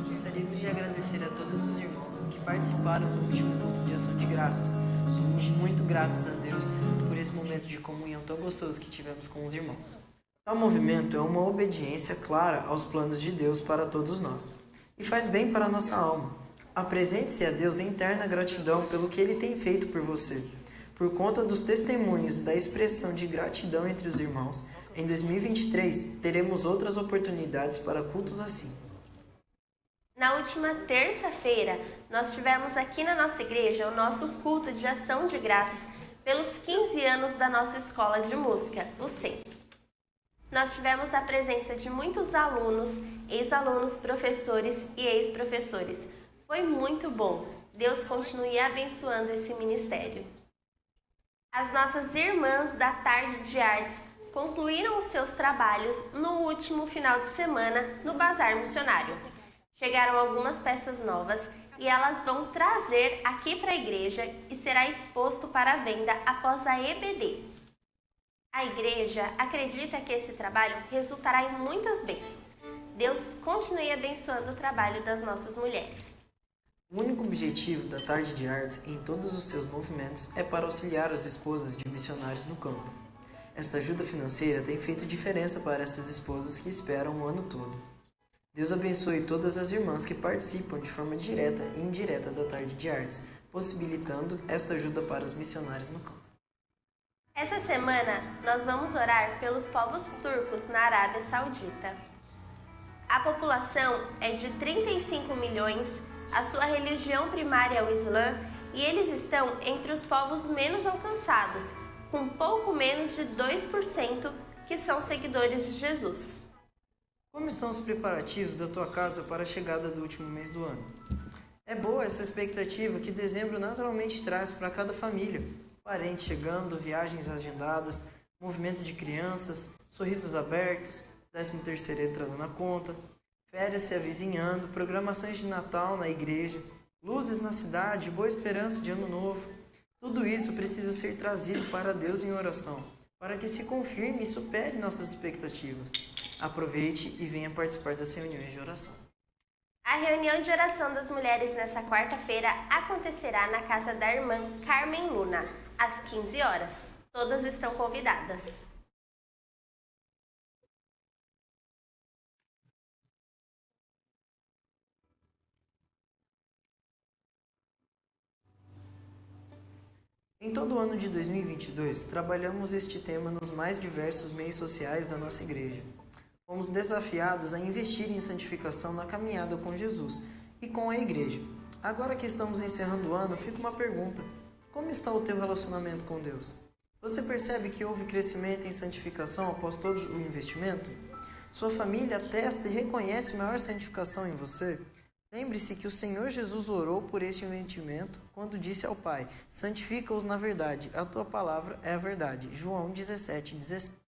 Gostaríamos de agradecer a todos os irmãos que participaram do último culto de ação de graças. Somos muito gratos a Deus por esse momento de comunhão tão gostoso que tivemos com os irmãos. Tal movimento é uma obediência clara aos planos de Deus para todos nós e faz bem para a nossa alma. Apresente-se a Deus em eterna gratidão pelo que Ele tem feito por você. Por conta dos testemunhos e da expressão de gratidão entre os irmãos, em 2023 teremos outras oportunidades para cultos assim. Na última terça-feira, nós tivemos aqui na nossa igreja o nosso culto de ação de graças pelos 15 anos da nossa escola de música, o SEM. Nós tivemos a presença de muitos alunos, ex-alunos, professores e ex-professores. Foi muito bom. Deus continue abençoando esse ministério. As nossas irmãs da Tarde de Artes concluíram os seus trabalhos no último final de semana no Bazar Missionário. Chegaram algumas peças novas e elas vão trazer aqui para a igreja e será exposto para venda após a EBD. A igreja acredita que esse trabalho resultará em muitas bênçãos. Deus continue abençoando o trabalho das nossas mulheres. O único objetivo da Tarde de Artes em todos os seus movimentos é para auxiliar as esposas de missionários no campo. Esta ajuda financeira tem feito diferença para essas esposas que esperam o ano todo. Deus abençoe todas as irmãs que participam de forma direta e indireta da Tarde de Artes, possibilitando esta ajuda para os missionários no campo. Essa semana, nós vamos orar pelos povos turcos na Arábia Saudita. A população é de 35 milhões, a sua religião primária é o Islã e eles estão entre os povos menos alcançados, com pouco menos de 2% que são seguidores de Jesus. Como estão os preparativos da tua casa para a chegada do último mês do ano? É boa essa expectativa que dezembro naturalmente traz para cada família. Parentes chegando, viagens agendadas, movimento de crianças, sorrisos abertos, 13º entrando na conta, férias se avizinhando, programações de Natal na igreja, luzes na cidade, boa esperança de ano novo. Tudo isso precisa ser trazido para Deus em oração, para que se confirme e supere nossas expectativas. Aproveite e venha participar das reuniões de oração. A reunião de oração das mulheres nessa quarta-feira acontecerá na casa da irmã Carmen Luna, às 15 horas. Todas estão convidadas. Em todo o ano de 2022, trabalhamos este tema nos mais diversos meios sociais da nossa igreja. Fomos desafiados a investir em santificação na caminhada com Jesus e com a igreja. Agora que estamos encerrando o ano, fica uma pergunta. Como está o teu relacionamento com Deus? Você percebe que houve crescimento em santificação após todo o investimento? Sua família atesta e reconhece maior santificação em você? Lembre-se que o Senhor Jesus orou por este investimento quando disse ao Pai: santifica-os na verdade, a tua palavra é a verdade. João 17:17.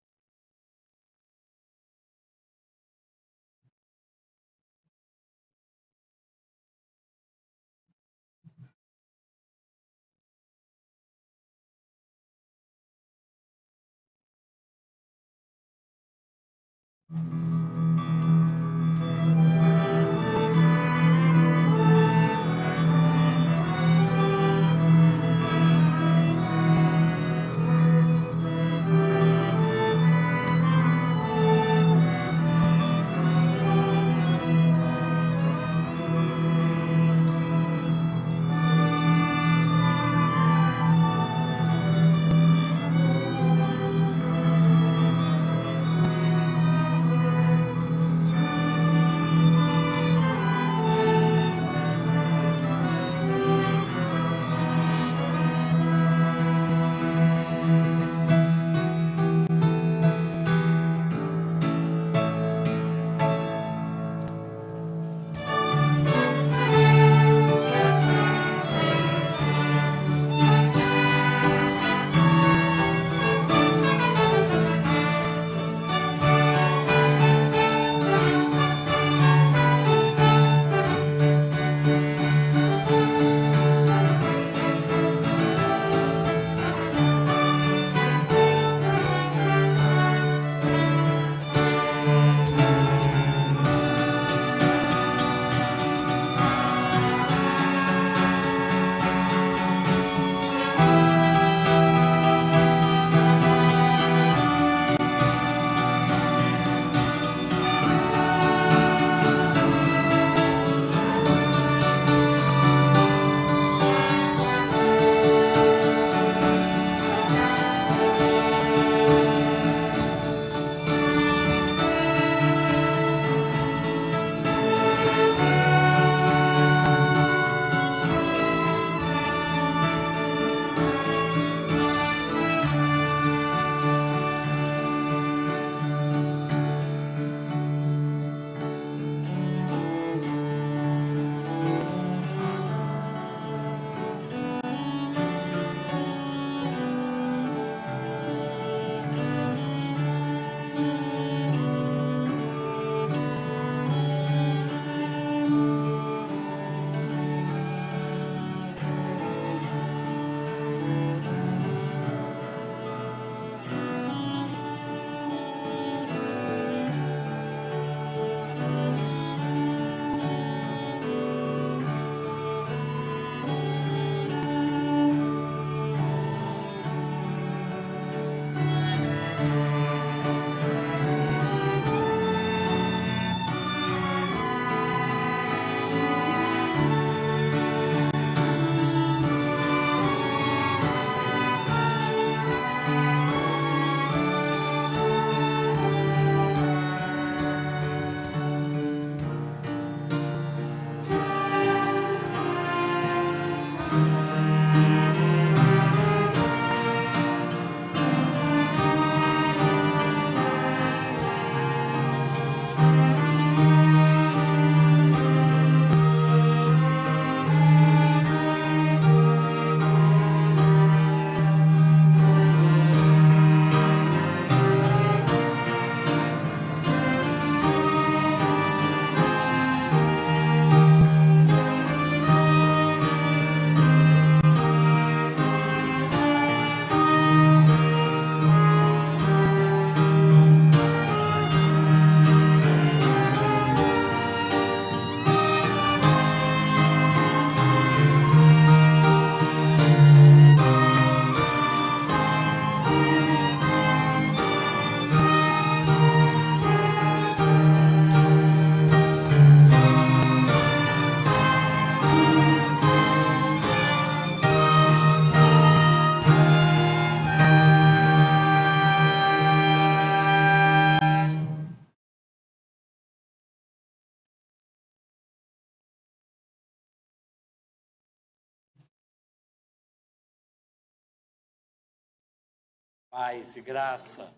Paz e graça.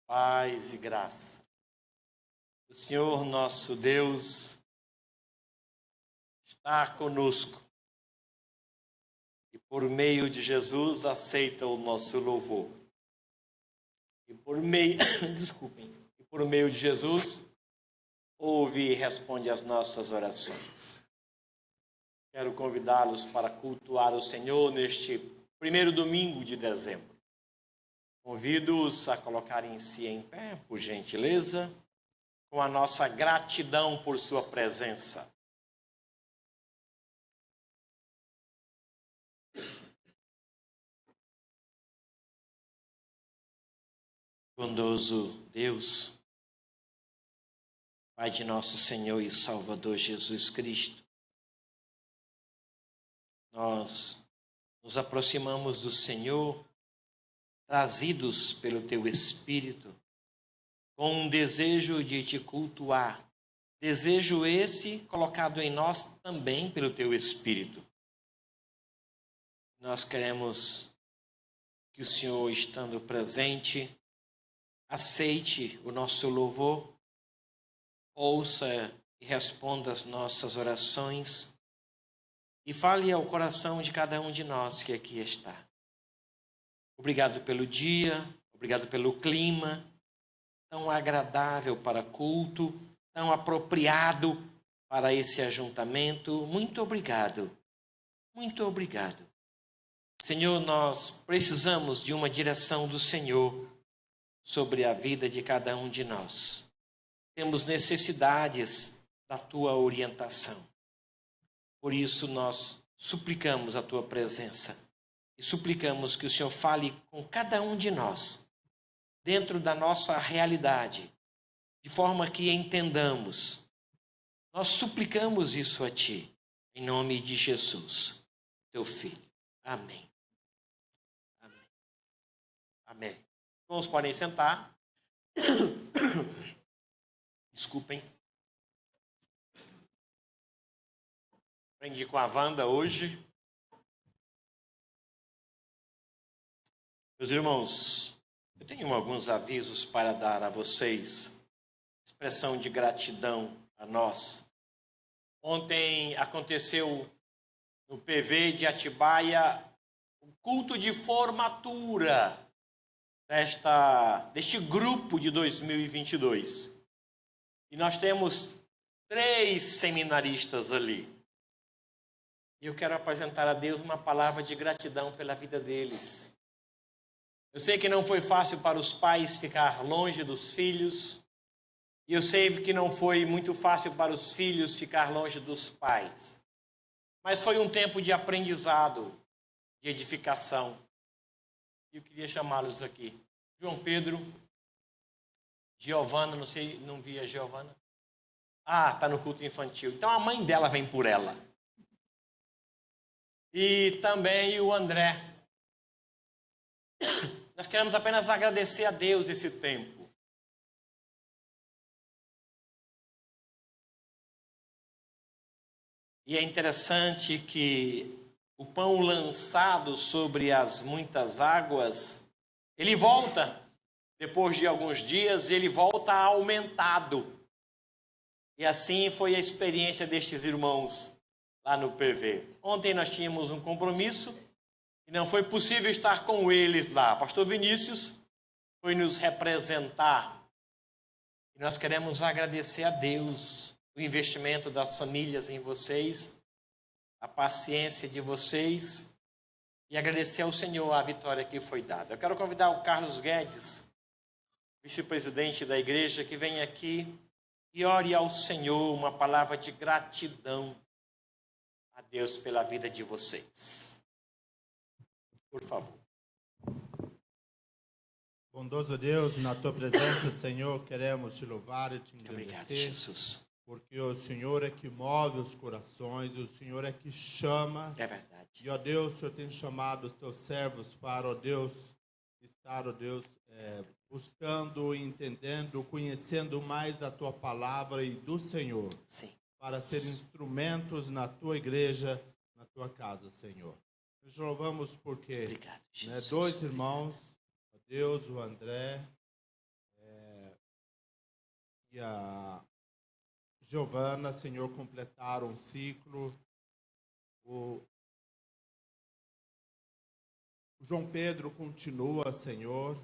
Paz e graça. O Senhor nosso Deus está conosco e por meio de Jesus aceita o nosso louvor. E por meio, e por meio de Jesus ouve e responde às nossas orações. Quero convidá-los para cultuar o Senhor neste primeiro domingo de dezembro. Convido-os a colocarem-se em pé, por gentileza, com a nossa gratidão por sua presença. Bondoso Deus, Pai de nosso Senhor e Salvador Jesus Cristo, nós nos aproximamos do Senhor, trazidos pelo Teu Espírito, com um desejo de Te cultuar. Desejo esse colocado em nós também pelo Teu Espírito. Nós queremos que o Senhor, estando presente, aceite o nosso louvor, ouça e responda às nossas orações e fale ao coração de cada um de nós que aqui está. Obrigado pelo dia, obrigado pelo clima tão agradável para culto, tão apropriado para esse ajuntamento. Muito obrigado, muito obrigado. Senhor, nós precisamos de uma direção do Senhor sobre a vida de cada um de nós. Temos necessidades da Tua orientação. Por isso nós suplicamos a Tua presença e suplicamos que o Senhor fale com cada um de nós, dentro da nossa realidade, de forma que entendamos. Nós suplicamos isso a Ti, em nome de Jesus, Teu Filho. Amém. Amém. Amém. Vamos, podem sentar. Desculpem. Aprendi com a Wanda hoje. Meus irmãos, eu tenho alguns avisos para dar a vocês. Expressão de gratidão a nós. Ontem aconteceu no PV de Atibaia o culto de formatura deste grupo de 2022. E nós temos 3 seminaristas ali. E eu quero apresentar a Deus uma palavra de gratidão pela vida deles. Eu sei que não foi fácil para os pais ficar longe dos filhos. E eu sei que não foi muito fácil para os filhos ficar longe dos pais. Mas foi um tempo de aprendizado, de edificação. E eu queria chamá-los aqui. João Pedro, Giovana, não vi a Giovana. Ah, está no culto infantil. Então a mãe dela vem por ela. E também o André. Nós queremos apenas agradecer a Deus esse tempo. E é interessante que o pão lançado sobre as muitas águas, ele volta, depois de alguns dias, ele volta aumentado. E assim foi a experiência destes irmãos lá no PV. Ontem nós tínhamos um compromisso e não foi possível estar com eles lá. Pastor Vinícius foi nos representar. E nós queremos agradecer a Deus o investimento das famílias em vocês, a paciência de vocês e agradecer ao Senhor a vitória que foi dada. Eu quero convidar o Carlos Guedes, vice-presidente da igreja, que venha aqui e ore ao Senhor uma palavra de gratidão a Deus pela vida de vocês. Por favor. Bondoso Deus, na Tua presença, Senhor, queremos Te louvar e Te Obrigado, agradecer. Jesus. Porque o Senhor é que move os corações, o Senhor é que chama. É verdade. E, ó Deus, o Senhor tem chamado os Teus servos para, ó Deus, estar, ó Deus, buscando, entendendo, conhecendo mais da Tua palavra e do Senhor. Sim. Para ser instrumentos na Tua igreja, na Tua casa, Senhor. Nós louvamos porque Obrigado, Jesus. dois irmãos, ó Deus, o André e a Giovana, Senhor, completaram um ciclo. O João Pedro continua, Senhor.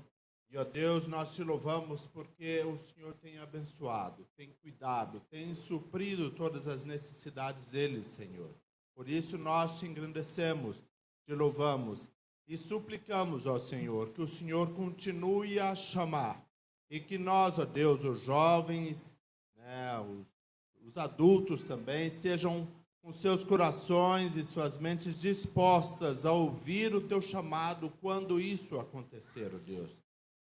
E, ó Deus, nós te louvamos porque o Senhor tem abençoado, tem cuidado, tem suprido todas as necessidades deles, Senhor. Por isso nós te engrandecemos, te louvamos e suplicamos ao Senhor que o Senhor continue a chamar e que nós, ó Deus, os jovens, os adultos também, estejam com seus corações e suas mentes dispostas a ouvir o teu chamado quando isso acontecer, ó Deus.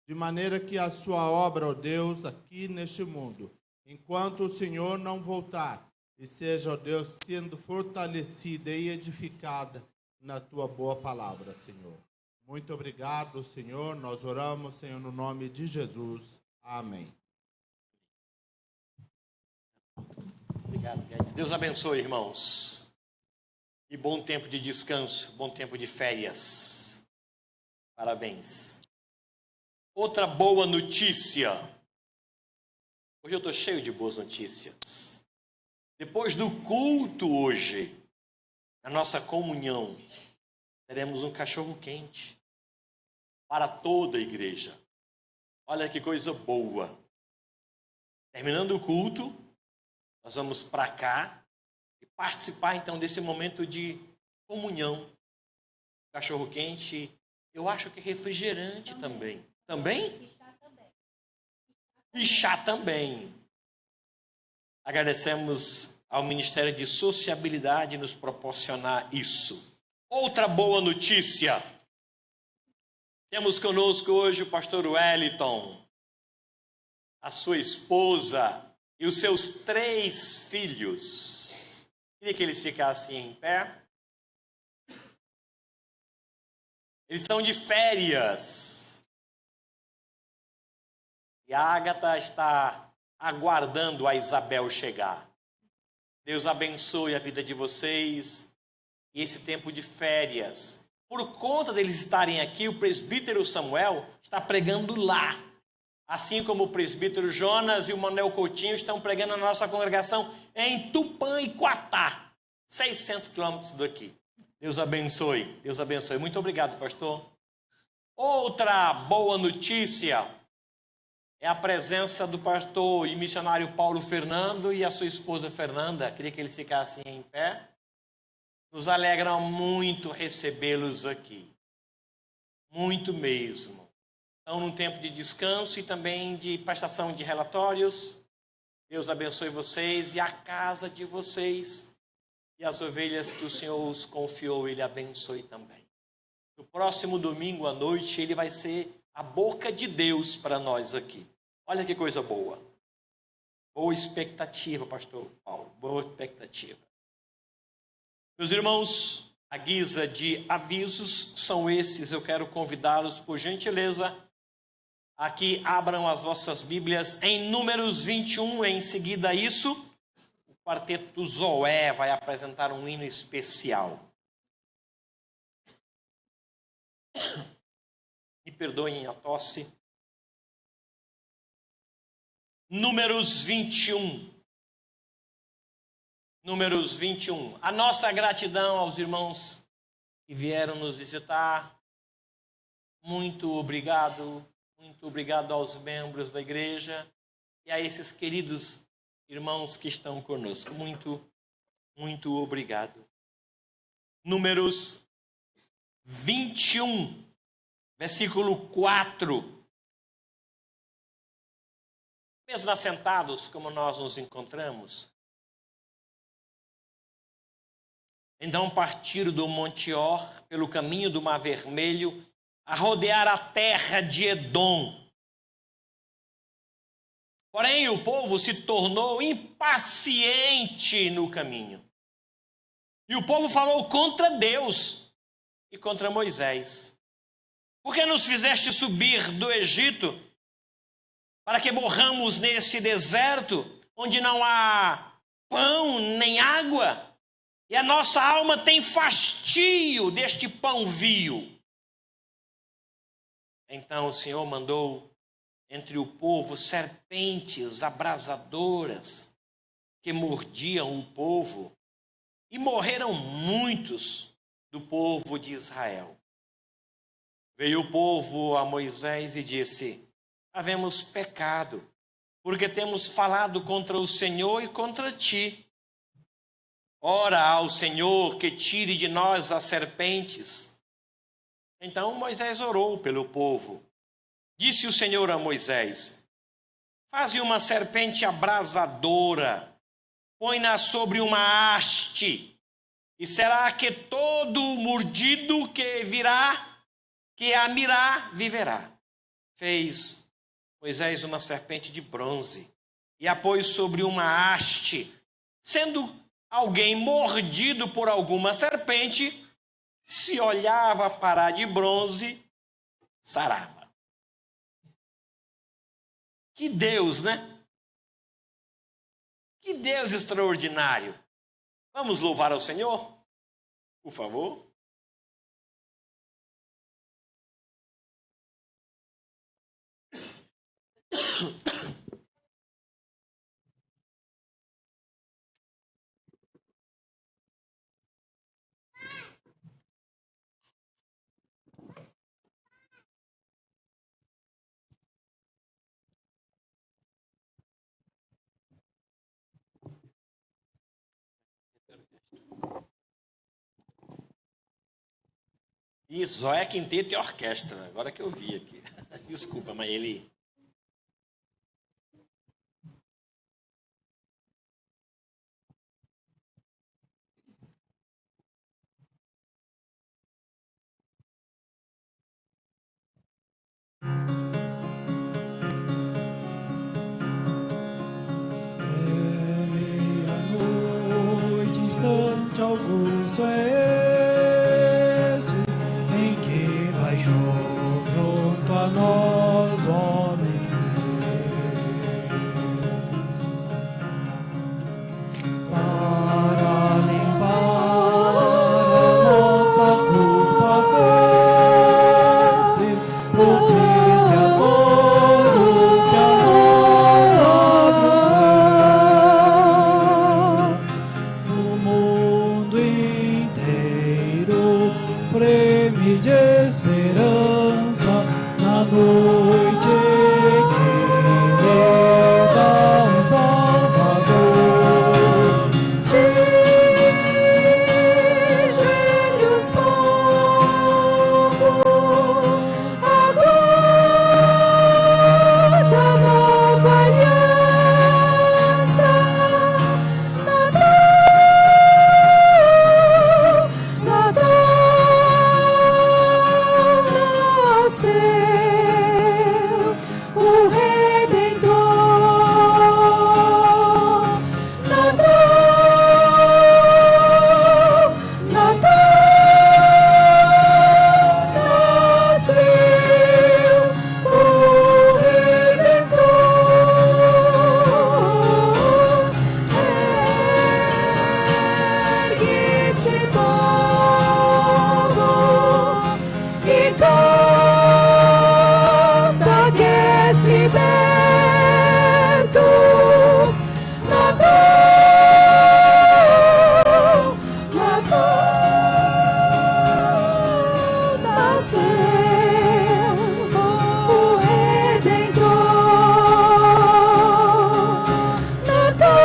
De maneira que a sua obra, ó Deus, aqui neste mundo, enquanto o Senhor não voltar, esteja, ó Deus, sendo fortalecida e edificada na tua boa palavra, Senhor. Muito obrigado, Senhor. Nós oramos, Senhor, no nome de Jesus. Amém. Obrigado, Guedes. Deus abençoe, irmãos. E bom tempo de descanso, bom tempo de férias. Parabéns. Outra boa notícia. Hoje eu estou cheio de boas notícias. Depois do culto hoje, na nossa comunhão, teremos um cachorro quente para toda a igreja. Olha que coisa boa. Terminando o culto, nós vamos para cá e participar então desse momento de comunhão. Cachorro quente, eu acho que refrigerante também. Também? E chá também. Agradecemos ao Ministério de Sociabilidade nos proporcionar isso. Outra boa notícia. Temos conosco hoje o pastor Wellington, a sua esposa e os seus 3 filhos. Queria que eles ficassem em pé. Eles estão de férias. E a Ágata está aguardando a Isabel chegar. Deus abençoe a vida de vocês e esse tempo de férias. Por conta deles estarem aqui, o presbítero Samuel está pregando lá. Assim como o presbítero Jonas e o Manuel Coutinho estão pregando na nossa congregação em Tupã e Quatá, 600 quilômetros daqui. Deus abençoe, Deus abençoe. Muito obrigado, pastor. Outra boa notícia é a presença do pastor e missionário Paulo Fernando e a sua esposa Fernanda. Queria que eles ficassem em pé. Nos alegra muito recebê-los aqui. Muito mesmo. Estão num tempo de descanso e também de prestação de relatórios. Deus abençoe vocês e a casa de vocês. E as ovelhas que o Senhor os confiou, Ele abençoe também. No próximo domingo à noite, Ele vai ser a boca de Deus para nós aqui. Olha que coisa boa. Boa expectativa, pastor Paulo. Boa expectativa. Meus irmãos, a guisa de avisos são esses. Eu quero convidá-los, por gentileza, a que abram as vossas Bíblias em Números 21. Em seguida a isso, o quarteto Zoé vai apresentar um hino especial. Me perdoem a tosse. Números 21. Números 21. A nossa gratidão aos irmãos que vieram nos visitar. Muito obrigado aos membros da igreja e a esses queridos irmãos que estão conosco. Muito obrigado. Números 21, versículo 4. Mesmo assentados como nós nos encontramos, então partiram do Monte Or pelo caminho do Mar Vermelho a rodear a terra de Edom. Porém, o povo se tornou impaciente no caminho. E o povo falou contra Deus e contra Moisés. Por que nos fizeste subir do Egito para que morramos nesse deserto onde não há pão nem água? E a nossa alma tem fastio deste pão vil. Então o Senhor mandou entre o povo serpentes abrasadoras que mordiam o povo, e morreram muitos do povo de Israel. Veio o povo a Moisés e disse: havemos pecado, porque temos falado contra o Senhor e contra ti. Ora ao Senhor que tire de nós as serpentes. Então Moisés orou pelo povo. Disse o Senhor a Moisés: faze uma serpente abrasadora, põe-na sobre uma haste, e será que todo mordido que a mirar, viverá. Fez Moisés uma serpente de bronze e a pôs sobre uma haste. Sendo alguém mordido por alguma serpente, se olhava para a de bronze, sarava. Que Deus, né? Que Deus extraordinário. Vamos louvar ao Senhor? Por favor. Isso, só é quinteto e orquestra, agora que eu vi aqui. Desculpa, mas ele... Meia-noite, instante augusto é esse, em que baixou junto a nós, homem de Deus, para limpar a nossa culpa, vence o propiciatório que a nós abre o céu. No mundo inteiro freme de esperança na noite em que veda um Salvador. Diz-lhe os povos, aguarda a nova aliança. Nasceu o Redentor. Natal, nasceu o Redentor. Ergue-te, povo, e canta que és liberto. Natal, nasceu o Redentor. Natal,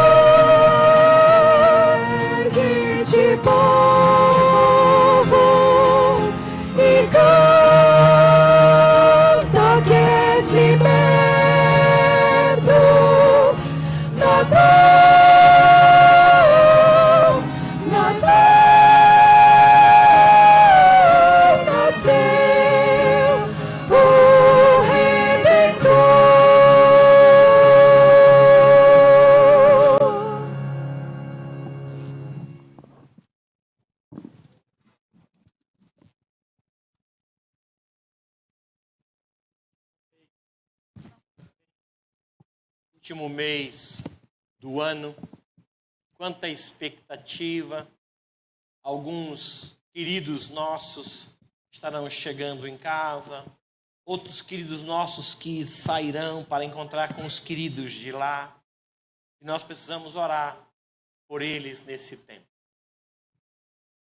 ergue-te, povo, e canta que és liberto. Natal, nasceu o Redentor. Último mês do ano, quanta expectativa, alguns queridos nossos estarão chegando em casa, outros queridos nossos que sairão para encontrar com os queridos de lá. E nós precisamos orar por eles nesse tempo.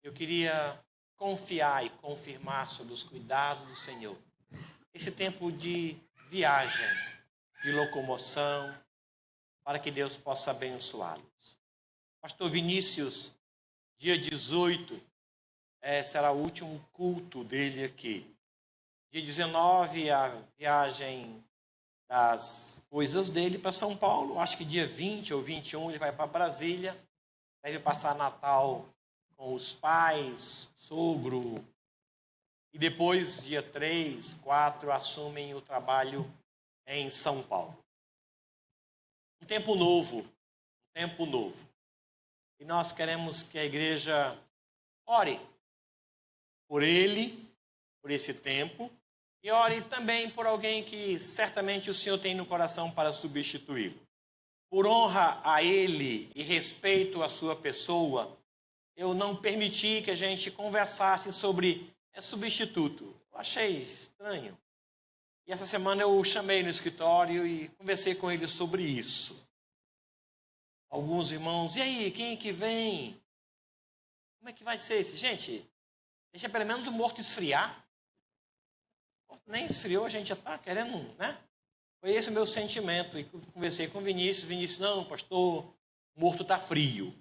Eu queria confiar e confirmar sobre os cuidados do Senhor. Esse tempo de viagem, de locomoção, para que Deus possa abençoá-los. Pastor Vinícius, dia 18, será o último culto dele aqui. Dia 19, a viagem das coisas dele para São Paulo. Acho que dia 20 ou 21 ele vai para Brasília. Deve passar Natal com os pais, sogro. E depois, dia 3, 4, assumem o trabalho em São Paulo. Um tempo novo. E nós queremos que a igreja ore por ele, por esse tempo, e ore também por alguém que certamente o Senhor tem no coração para substituí-lo. Por honra a ele e respeito à sua pessoa, eu não permiti que a gente conversasse sobre substituto. Eu achei estranho. E essa semana eu o chamei no escritório e conversei com ele sobre isso. Alguns irmãos, e aí, quem é que vem? Como é que vai ser esse? Gente, deixa pelo menos o morto esfriar. Nem esfriou, a gente já está querendo, né? Foi esse o meu sentimento. E conversei com o Vinícius. Vinícius, não, pastor, o morto está frio.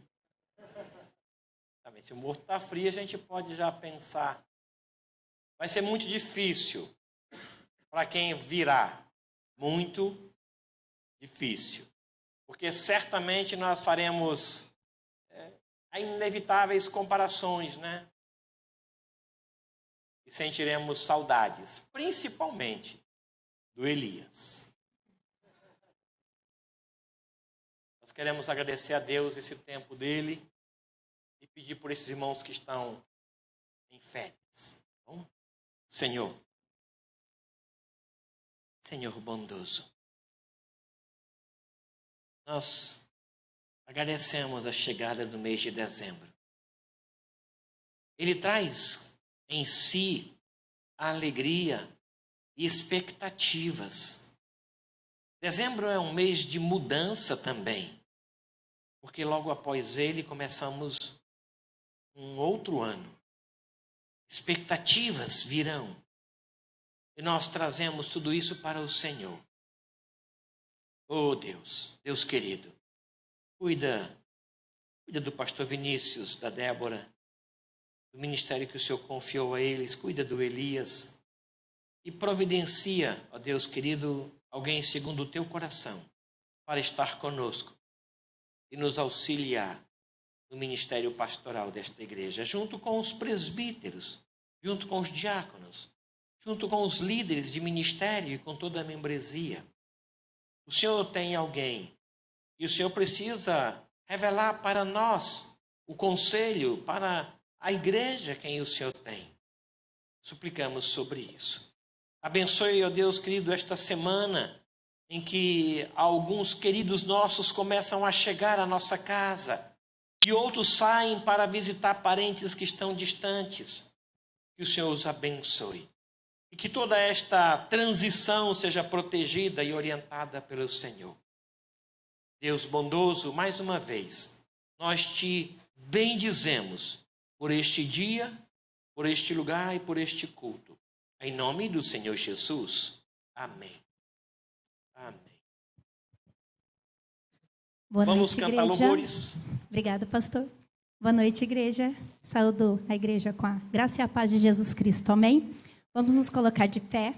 Se o morto está frio, a gente pode já pensar. Vai ser muito difícil para quem virá. Muito difícil. Porque certamente nós faremos inevitáveis comparações, né? E sentiremos saudades, principalmente do Elias. Nós queremos agradecer a Deus esse tempo dele e pedir por esses irmãos que estão em férias. Bom? Senhor bondoso, nós agradecemos a chegada do mês de dezembro. Ele traz em si a alegria e expectativas. Dezembro é um mês de mudança também, porque logo após ele começamos um outro ano. Expectativas virão. E nós trazemos tudo isso para o Senhor. Oh Deus, Deus querido, cuida do pastor Vinícius, da Débora, do ministério que o Senhor confiou a eles, cuida do Elias e providencia, ó Deus querido, alguém segundo o teu coração para estar conosco e nos auxiliar no ministério pastoral desta igreja, junto com os presbíteros, junto com os diáconos, junto com os líderes de ministério e com toda a membresia. O Senhor tem alguém e o Senhor precisa revelar para nós o conselho, para a igreja quem o Senhor tem. Suplicamos sobre isso. Abençoe, ó Deus querido, esta semana em que alguns queridos nossos começam a chegar à nossa casa e outros saem para visitar parentes que estão distantes. Que o Senhor os abençoe. E que toda esta transição seja protegida e orientada pelo Senhor. Deus bondoso, mais uma vez, nós te bendizemos por este dia, por este lugar e por este culto. Em nome do Senhor Jesus. Amém. Amém. Boa Vamos noite, cantar igreja. louvores. Obrigada, pastor. Boa noite, igreja. Saúdo a igreja com a graça e a paz de Jesus Cristo. Amém? Vamos nos colocar de pé.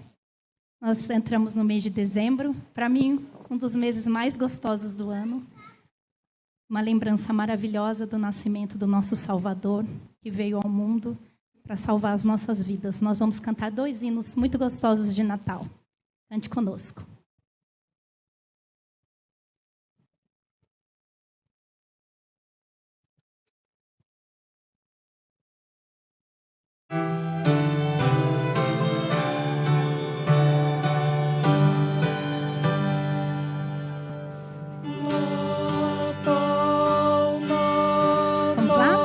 Nós entramos no mês de dezembro. Para mim, um dos meses mais gostosos do ano. Uma lembrança maravilhosa do nascimento do nosso Salvador, que veio ao mundo para salvar as nossas vidas. Nós vamos cantar 2 hinos muito gostosos de Natal. Cante conosco. Vamos lá?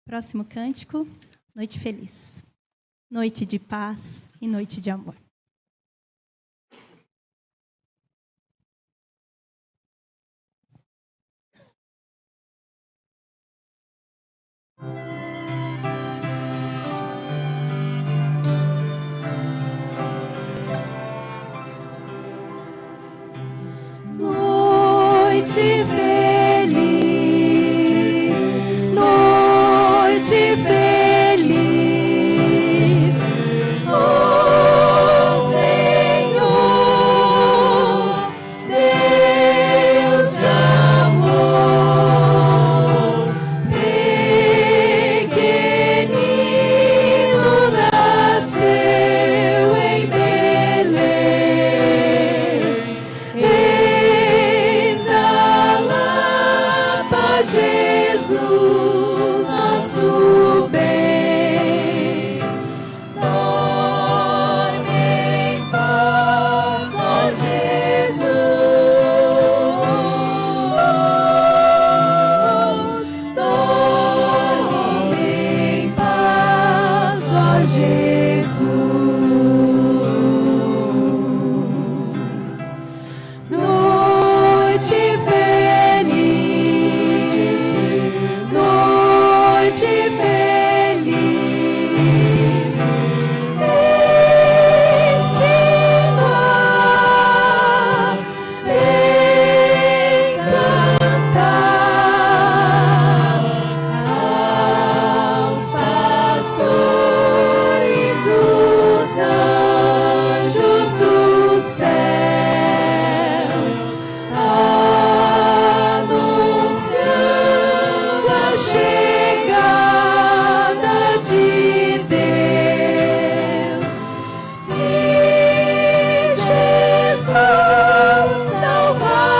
Próximo cântico, Noite Feliz. Noite de paz e noite de amor. Noite feliz, noite feliz, oh Senhor, Deus de amor, pequenino nasceu em Belém. Eis da Lapa Jesus, nosso bem. Dorme em paz, ó Jesus. Dorme em paz, ó Jesus. Noite feliz, noite feliz, estima, vem cantar aos pastores, os anjos dos céus, anunciando a chegada de Deus, de Jesus Salvador,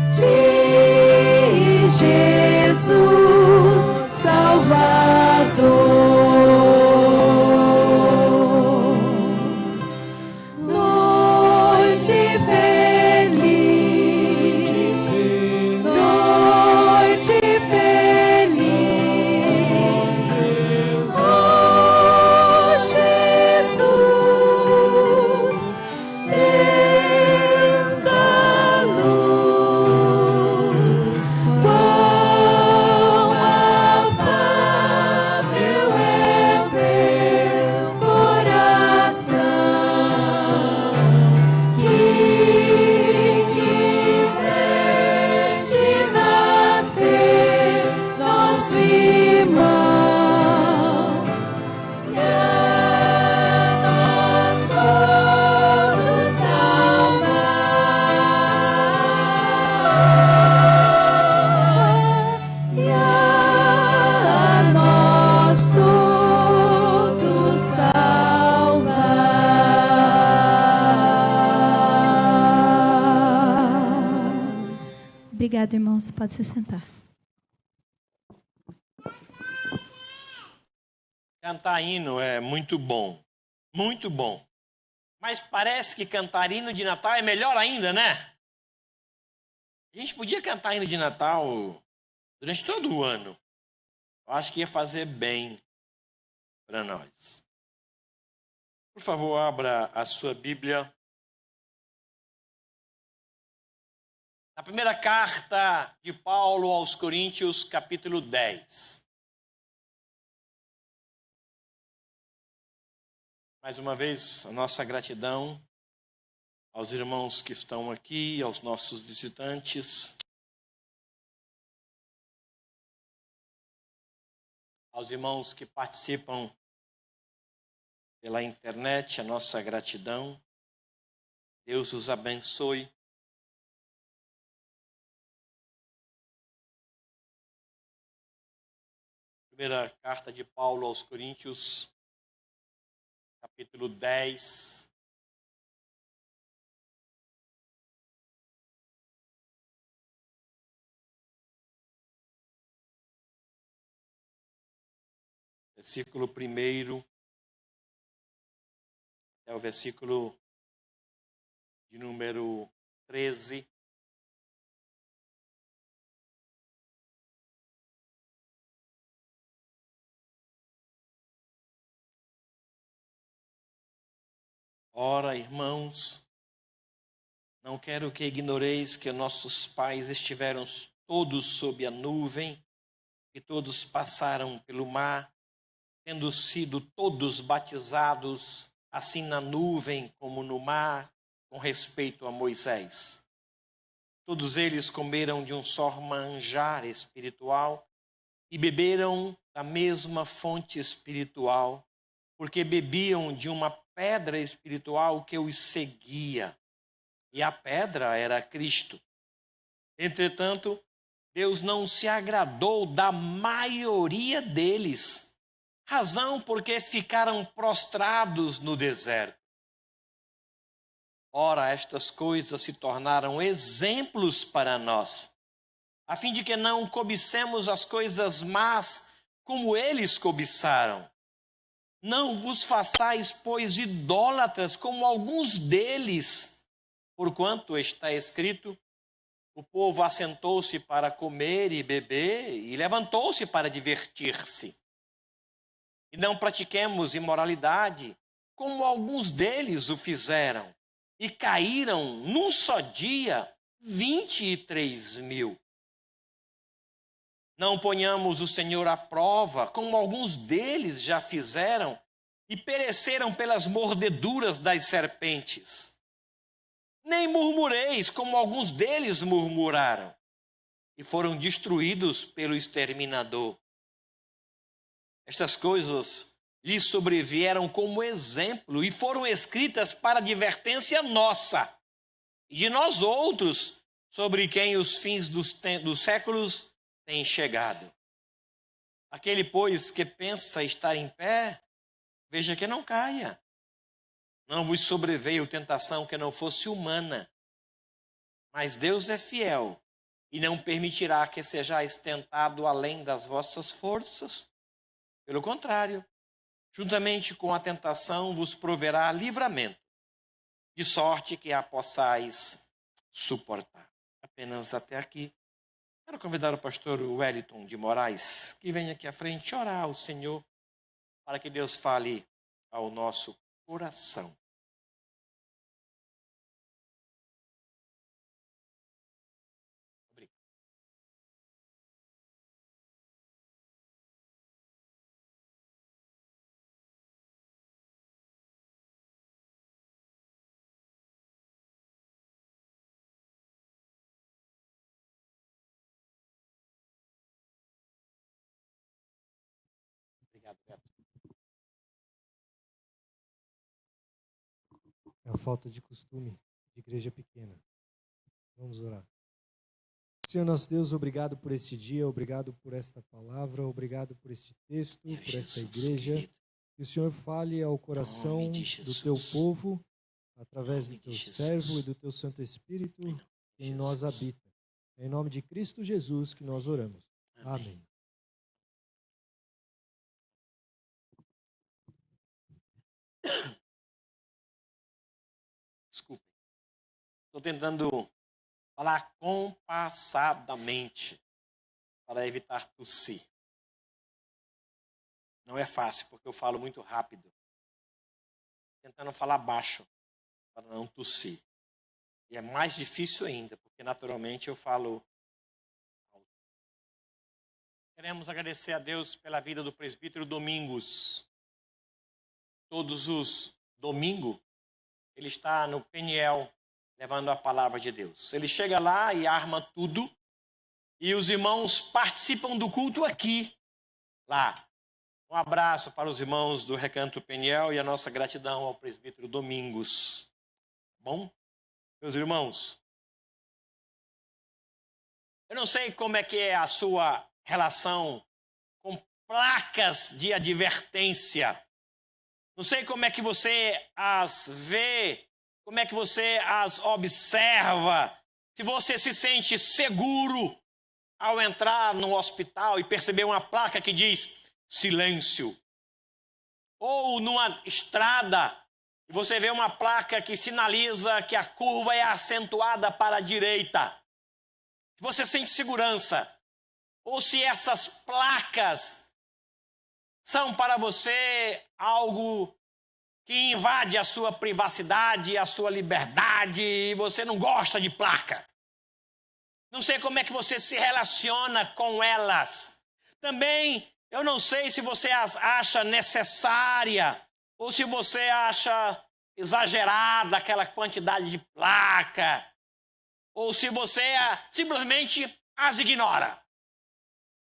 de Jesus Salvador. Noite feliz, noite feliz, oh Jesus, Deus da luz, quão afável é o teu coração, que quiseste nascer nosso irmão, e a nós todos salvar, e a nós todos salvar. Obrigado, irmãos. Pode se sentar. Cantar hino é muito bom. Muito bom. Mas parece que cantar hino de Natal é melhor ainda, né? A gente podia cantar hino de Natal durante todo o ano. Eu acho que ia fazer bem para nós. Por favor, abra a sua Bíblia. Na primeira carta de Paulo aos Coríntios, capítulo 10. Mais uma vez, a nossa gratidão aos irmãos que estão aqui, aos nossos visitantes, aos irmãos que participam pela internet, a nossa gratidão. Deus os abençoe. Primeira carta de Paulo aos Coríntios, capítulo 10. versículo 1 até o versículo de número 13. Ora, irmãos, não quero que ignoreis que nossos pais estiveram todos sob a nuvem, que todos passaram pelo mar, tendo sido todos batizados, assim na nuvem como no mar, com respeito a Moisés. Todos eles comeram de um só manjar espiritual e beberam da mesma fonte espiritual, porque bebiam de uma pedra espiritual que os seguia, e a pedra era Cristo. Entretanto, Deus não se agradou da maioria deles, razão porque ficaram prostrados no deserto. Ora, estas coisas se tornaram exemplos para nós, a fim de que não cobicemos as coisas más como eles cobiçaram. Não vos façais, pois, idólatras como alguns deles, porquanto está escrito: o povo assentou-se para comer e beber e levantou-se para divertir-se. E não pratiquemos imoralidade, como alguns deles o fizeram, e caíram num só dia 23.000. Não ponhamos o Senhor à prova, como alguns deles já fizeram, e pereceram pelas mordeduras das serpentes. Nem murmureis, como alguns deles murmuraram, e foram destruídos pelo exterminador. Estas coisas lhes sobrevieram como exemplo e foram escritas para advertência nossa e de nós outros, sobre quem os fins dos séculos têm chegado. Aquele, pois, que pensa estar em pé, veja que não caia. Não vos sobreveio tentação que não fosse humana, mas Deus é fiel e não permitirá que sejais tentado além das vossas forças. Pelo contrário, juntamente com a tentação vos proverá livramento, de sorte que a possais suportar. Apenas até aqui. Quero convidar o pastor Wellington de Moraes, que venha aqui à frente orar ao Senhor, para que Deus fale ao nosso coração. Obrigado. Obrigado, Beto. É a falta de costume de igreja pequena. Vamos orar. Senhor nosso Deus, obrigado por este dia, obrigado por esta palavra, obrigado por este texto, por esta igreja. Que o Senhor fale ao coração do teu povo, através do teu servo e do teu Santo Espírito, que em nós habita. É em nome de Cristo Jesus que nós oramos. Amém. Desculpe. Estou tentando falar compassadamente para evitar tossir. Não é fácil, porque eu falo muito rápido. Tentando falar baixo para não tossir. E é mais difícil ainda, porque naturalmente eu falo alto. Queremos agradecer a Deus pela vida do presbítero Domingos. Todos os domingos, ele está no Peniel, levando a palavra de Deus. Ele chega lá e arma tudo, e os irmãos participam do culto aqui, lá. Um abraço para os irmãos do Recanto Peniel e a nossa gratidão ao presbítero Domingos. Bom, meus irmãos, eu não sei como é que é a sua relação com placas de advertência. Não sei como é que você as vê, como é que você as observa, se você se sente seguro ao entrar no hospital e perceber uma placa que diz silêncio, ou numa estrada, e você vê uma placa que sinaliza que a curva é acentuada para a direita. Você sente segurança. Ou se essas placas são para você algo que invade a sua privacidade, a sua liberdade, e você não gosta de placa. Não sei como é que você se relaciona com elas. Também, eu não sei se você as acha necessária ou se você acha exagerada aquela quantidade de placa, ou se você simplesmente as ignora.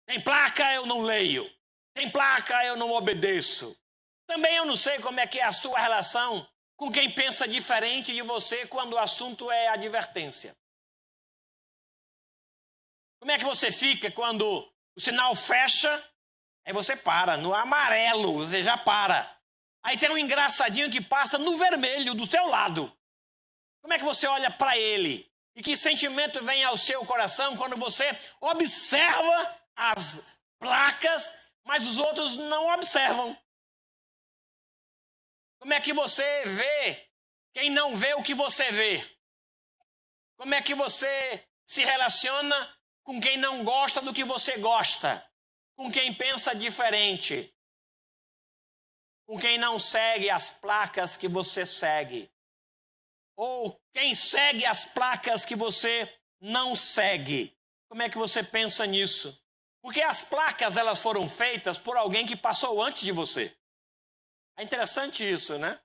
Tem placa, eu não leio. Tem placa, eu não obedeço. Também eu não sei como é que é a sua relação com quem pensa diferente de você quando o assunto é advertência. Como é que você fica quando o sinal fecha, aí você para, no amarelo, você já para. Aí tem um engraçadinho que passa no vermelho do seu lado. Como é que você olha para ele? E que sentimento vem ao seu coração quando você observa as placas, mas os outros não observam? Como é que você vê quem não vê o que você vê? Como é que você se relaciona com quem não gosta do que você gosta? Com quem pensa diferente? Com quem não segue as placas que você segue? Ou quem segue as placas que você não segue? Como é que você pensa nisso? Porque as placas, elas foram feitas por alguém que passou antes de você. É interessante isso, né?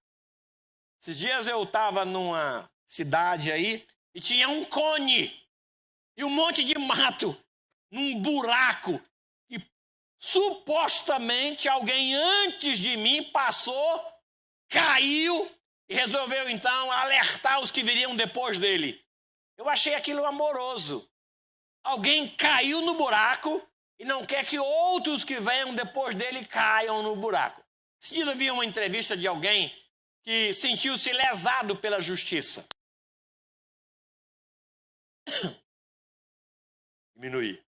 Esses dias eu estava numa cidade aí e tinha um cone e um monte de mato num buraco. E supostamente alguém antes de mim passou, caiu e resolveu então alertar os que viriam depois dele. Eu achei aquilo amoroso. Alguém caiu no buraco e não quer que outros que venham depois dele caiam no buraco. Esse dia eu vi uma entrevista de alguém que sentiu-se lesado pela justiça. Diminuir.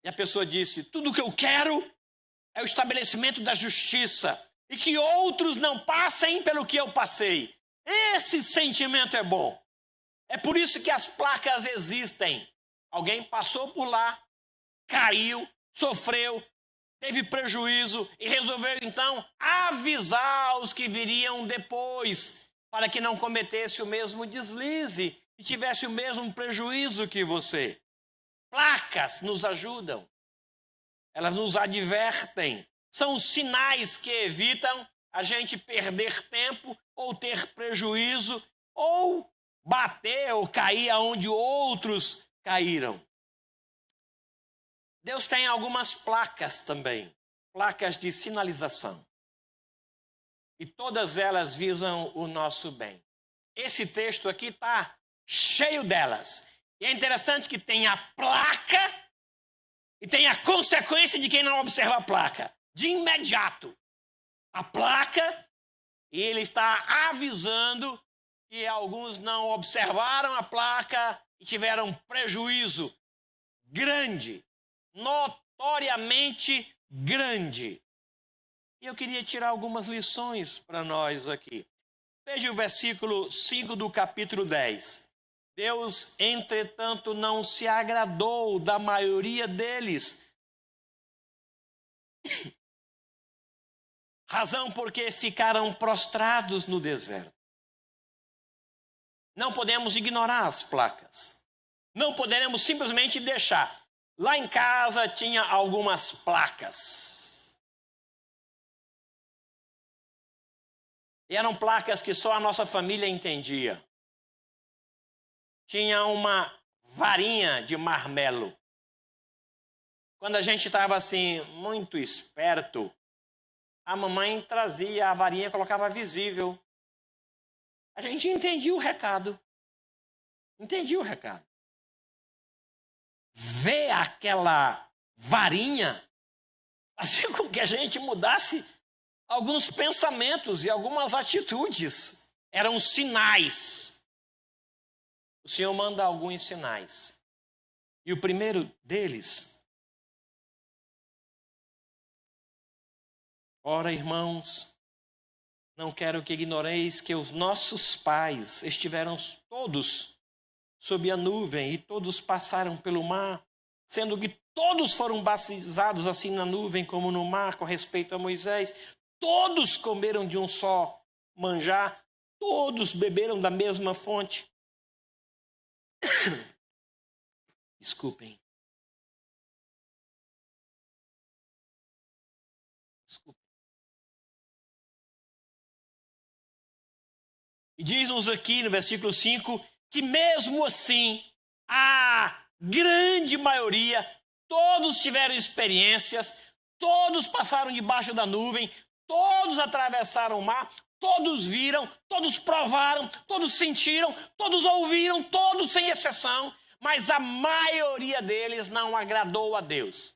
E a pessoa disse: tudo que eu quero é o estabelecimento da justiça e que outros não passem pelo que eu passei. Esse sentimento é bom. É por isso que as placas existem. Alguém passou por lá, caiu, sofreu, teve prejuízo e resolveu então avisar os que viriam depois para que não cometesse o mesmo deslize e tivesse o mesmo prejuízo que você. Placas nos ajudam. Elas nos advertem. São os sinais que evitam a gente perder tempo ou ter prejuízo ou bater ou cair aonde outros caíram. Deus tem algumas placas também, placas de sinalização. E todas elas visam o nosso bem. Esse texto aqui está cheio delas. E é interessante que tem a placa e tem a consequência de quem não observa a placa. De imediato, a placa, e ele está avisando que alguns não observaram a placa e tiveram prejuízo grande, notoriamente grande. E eu queria tirar algumas lições para nós aqui. Veja o versículo 5 do capítulo 10. Deus, entretanto, não se agradou da maioria deles. Razão porque ficaram prostrados no deserto. Não podemos ignorar as placas. Não poderemos simplesmente deixar. Lá em casa tinha algumas placas. E eram placas que só a nossa família entendia. Tinha uma varinha de marmelo. Quando a gente estava assim, muito esperto, a mamãe trazia a varinha e colocava visível. A gente entendia o recado. Entendia o recado. Ver aquela varinha fazia com que a gente mudasse alguns pensamentos e algumas atitudes. Eram sinais. O Senhor manda alguns sinais. E o primeiro deles Ora, irmãos, não quero que ignoreis que os nossos pais estiveram todos sob a nuvem e todos passaram pelo mar, sendo que todos foram batizados assim na nuvem como no mar com respeito a Moisés. Todos comeram de um só manjar, todos beberam da mesma fonte. Desculpem. E diz-nos aqui no versículo 5 que mesmo assim, a grande maioria, todos tiveram experiências, todos passaram debaixo da nuvem, todos atravessaram o mar, todos viram, todos provaram, todos sentiram, todos ouviram, todos sem exceção, mas a maioria deles não agradou a Deus.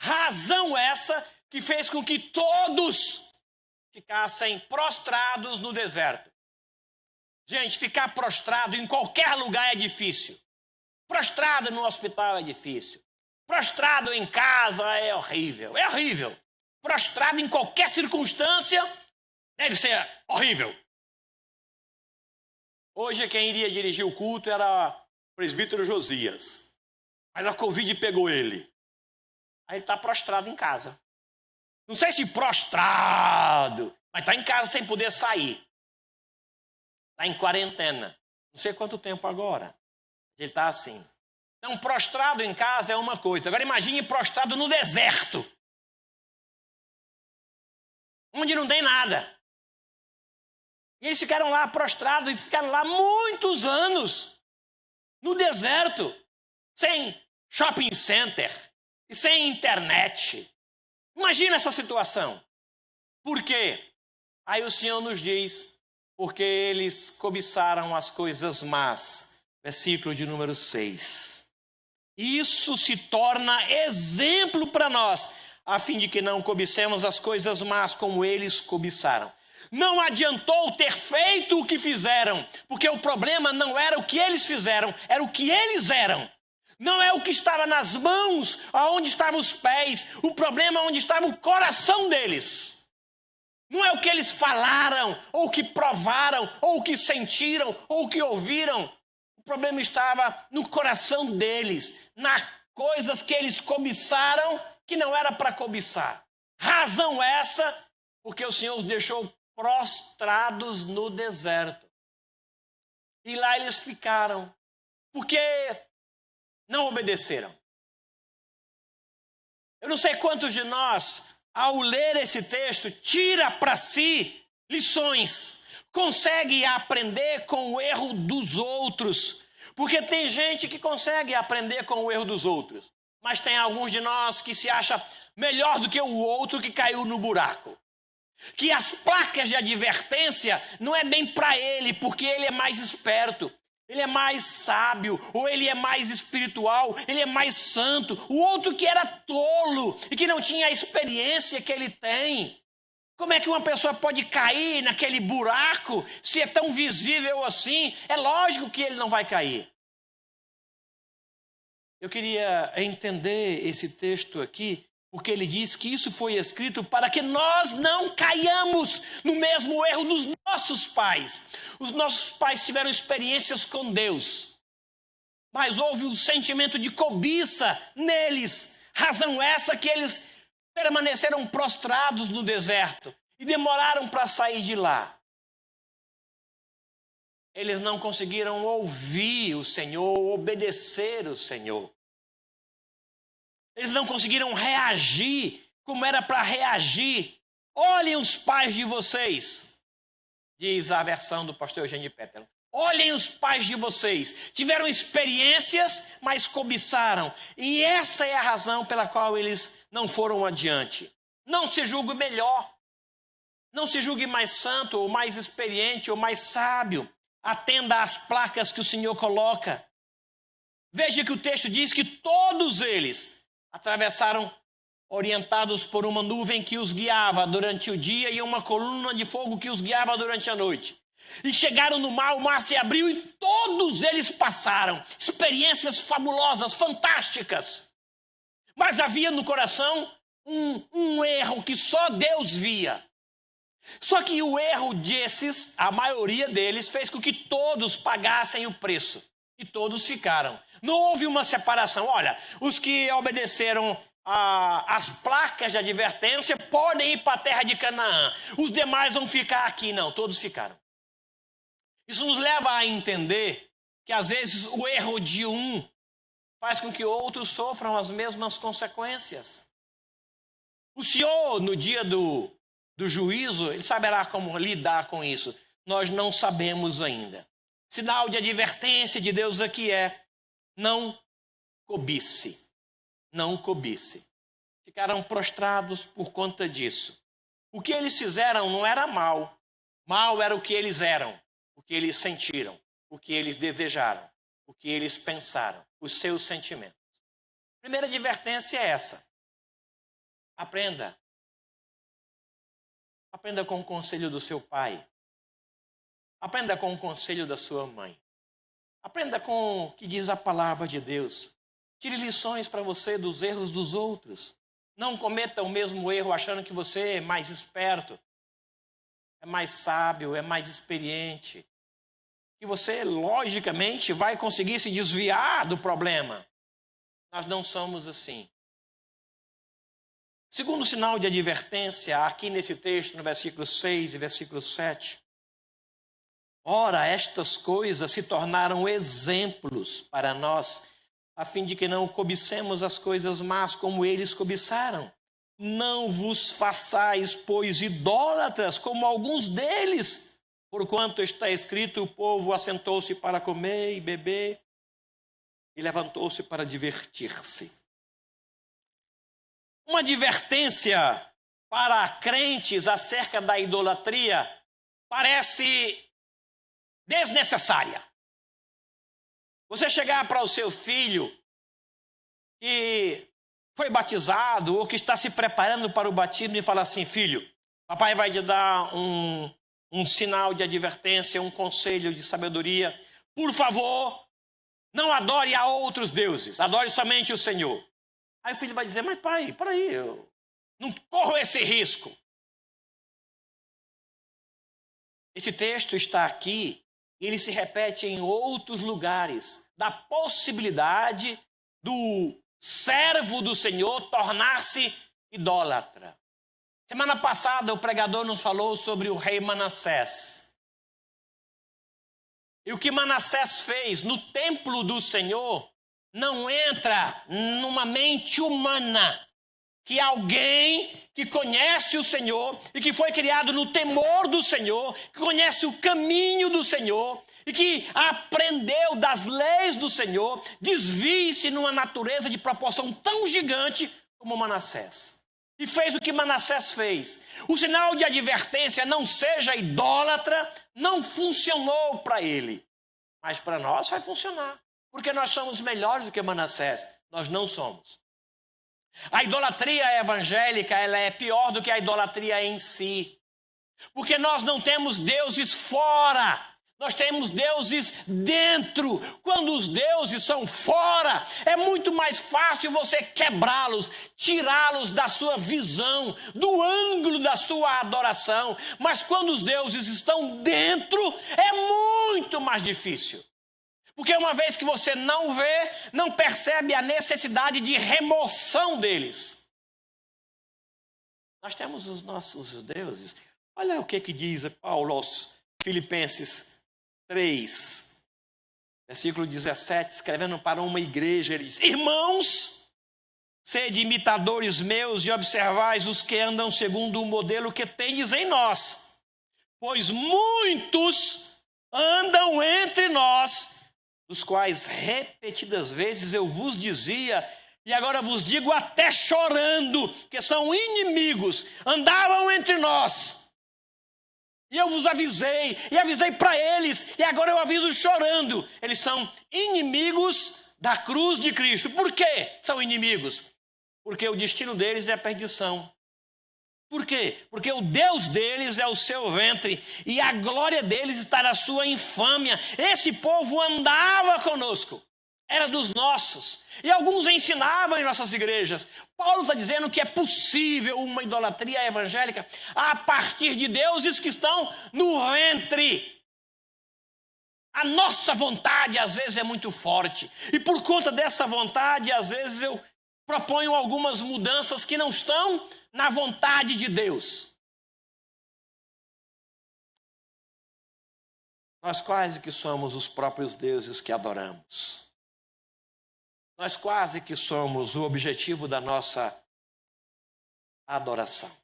Razão essa que fez com que todos ficassem prostrados no deserto. Gente, ficar prostrado em qualquer lugar é difícil. Prostrado no hospital é difícil. Prostrado em casa é horrível. É horrível. Prostrado em qualquer circunstância deve ser horrível. Hoje quem iria dirigir o culto era o presbítero Josias. Mas a Covid pegou ele. Aí ele está prostrado em casa. Não sei se prostrado, mas está em casa sem poder sair. Está em quarentena. Não sei quanto tempo agora. Ele está assim. Então, prostrado em casa é uma coisa. Agora, imagine prostrado no deserto. Onde não tem nada. E eles ficaram lá prostrados e ficaram lá muitos anos. No deserto. Sem shopping center. E sem internet. Imagina essa situação. Por quê? Aí o Senhor nos diz, porque eles cobiçaram as coisas más. Versículo de número 6. Isso se torna exemplo para nós, a fim de que não cobicemos as coisas más como eles cobiçaram. Não adiantou ter feito o que fizeram, porque o problema não era o que eles fizeram, era o que eles eram. Não é o que estava nas mãos, aonde estavam os pés. O problema é onde estava o coração deles. Não é o que eles falaram, ou o que provaram, ou o que sentiram, ou o que ouviram. O problema estava no coração deles, nas coisas que eles cobiçaram, que não era para cobiçar. Razão essa, porque o Senhor os deixou prostrados no deserto. E lá eles ficaram, porque não obedeceram. Eu não sei quantos de nós, ao ler esse texto, tira para si lições, consegue aprender com o erro dos outros, porque tem gente que consegue aprender com o erro dos outros, mas tem alguns de nós que se acha melhor do que o outro que caiu no buraco, que as placas de advertência não é bem para ele, porque ele é mais esperto, ele é mais sábio, ou ele é mais espiritual, ele é mais santo. O outro que era tolo e que não tinha a experiência que ele tem. Como é que uma pessoa pode cair naquele buraco se é tão visível assim? É lógico que ele não vai cair. Eu queria entender esse texto aqui, porque ele diz que isso foi escrito para que nós não caiamos no mesmo erro dos nossos pais. Os nossos pais tiveram experiências com Deus, mas houve um sentimento de cobiça neles. Razão essa que eles permaneceram prostrados no deserto e demoraram para sair de lá. Eles não conseguiram ouvir o Senhor, obedecer o Senhor. Eles não conseguiram reagir como era para reagir. Olhem os pais de vocês, diz a versão do pastor Eugênio Pétalo. Olhem os pais de vocês. Tiveram experiências, mas cobiçaram. E essa é a razão pela qual eles não foram adiante. Não se julgue melhor. Não se julgue mais santo, ou mais experiente, ou mais sábio. Atenda às placas que o Senhor coloca. Veja que o texto diz que todos eles atravessaram orientados por uma nuvem que os guiava durante o dia e uma coluna de fogo que os guiava durante a noite. E chegaram no mar, o mar se abriu e todos eles passaram. Experiências fabulosas, fantásticas. Mas havia no coração um erro que só Deus via. Só que o erro desses, a maioria deles, fez com que todos pagassem o preço. E todos ficaram. Não houve uma separação. Olha, os que obedeceram as placas de advertência podem ir para a terra de Canaã. Os demais vão ficar aqui. Não, todos ficaram. Isso nos leva a entender que às vezes o erro de um faz com que outros sofram as mesmas consequências. O Senhor, no dia do juízo, ele saberá como lidar com isso. Nós não sabemos ainda. Sinal de advertência de Deus aqui é: não cobice. Não cobice. Ficaram prostrados por conta disso. O que eles fizeram não era mal. Mal era o que eles eram, o que eles sentiram, o que eles desejaram, o que eles pensaram, os seus sentimentos. A primeira advertência é essa. Aprenda. Aprenda com o conselho do seu pai. Aprenda com o conselho da sua mãe. Aprenda com o que diz a palavra de Deus. Tire lições para você dos erros dos outros. Não cometa o mesmo erro achando que você é mais esperto, é mais sábio, é mais experiente. Que você, logicamente, vai conseguir se desviar do problema. Nós não somos assim. Segundo sinal de advertência, aqui nesse texto, no versículo 6 e versículo 7. Ora, estas coisas se tornaram exemplos para nós, a fim de que não cobicemos as coisas más como eles cobiçaram. Não vos façais, pois, idólatras, como alguns deles, porquanto está escrito: o povo assentou-se para comer e beber e levantou-se para divertir-se. Uma advertência para crentes acerca da idolatria parece desnecessária. Você chegar para o seu filho que foi batizado ou que está se preparando para o batismo e falar assim: filho, papai vai te dar um sinal de advertência, um conselho de sabedoria. Por favor, não adore a outros deuses, adore somente o Senhor. Aí o filho vai dizer: mas pai, peraí, eu não corro esse risco. Esse texto está aqui e ele se repete em outros lugares, da possibilidade do servo do Senhor tornar-se idólatra. Semana passada o pregador nos falou sobre o rei Manassés. E o que Manassés fez no templo do Senhor não entra numa mente humana que alguém que conhece o Senhor e que foi criado no temor do Senhor, que conhece o caminho do Senhor e que aprendeu das leis do Senhor, desvie-se numa natureza de proporção tão gigante como Manassés. E fez o que Manassés fez. O sinal de advertência: não seja idólatra, não funcionou para ele. Mas para nós vai funcionar. Porque nós somos melhores do que Manassés. Nós não somos. A idolatria evangélica, ela é pior do que a idolatria em si. Porque nós não temos deuses fora. Nós temos deuses dentro. Quando os deuses são fora, é muito mais fácil você quebrá-los, tirá-los da sua visão, do ângulo da sua adoração. Mas quando os deuses estão dentro, é muito mais difícil. Porque uma vez que você não vê, não percebe a necessidade de remoção deles. Nós temos os nossos deuses. Olha o que diz Paulo aos Filipenses 3, versículo 17, escrevendo para uma igreja, ele diz: irmãos, sede imitadores meus e observais os que andam segundo o modelo que tendes em nós, pois muitos andam entre nós, dos quais repetidas vezes eu vos dizia, e agora vos digo até chorando, que são inimigos, andavam entre nós. E eu vos avisei, e avisei para eles, e agora eu aviso chorando. Eles são inimigos da cruz de Cristo. Por quê são inimigos? Porque o destino deles é a perdição. Por quê? Porque o Deus deles é o seu ventre, e a glória deles está na sua infâmia. Esse povo andava conosco, era dos nossos. E alguns ensinavam em nossas igrejas. Paulo está dizendo que é possível uma idolatria evangélica a partir de deuses que estão no ventre. A nossa vontade, às vezes, é muito forte. E por conta dessa vontade, às vezes, eu proponho algumas mudanças que não estão na vontade de Deus. Nós quase que somos os próprios deuses que adoramos. Nós quase que somos o objetivo da nossa adoração.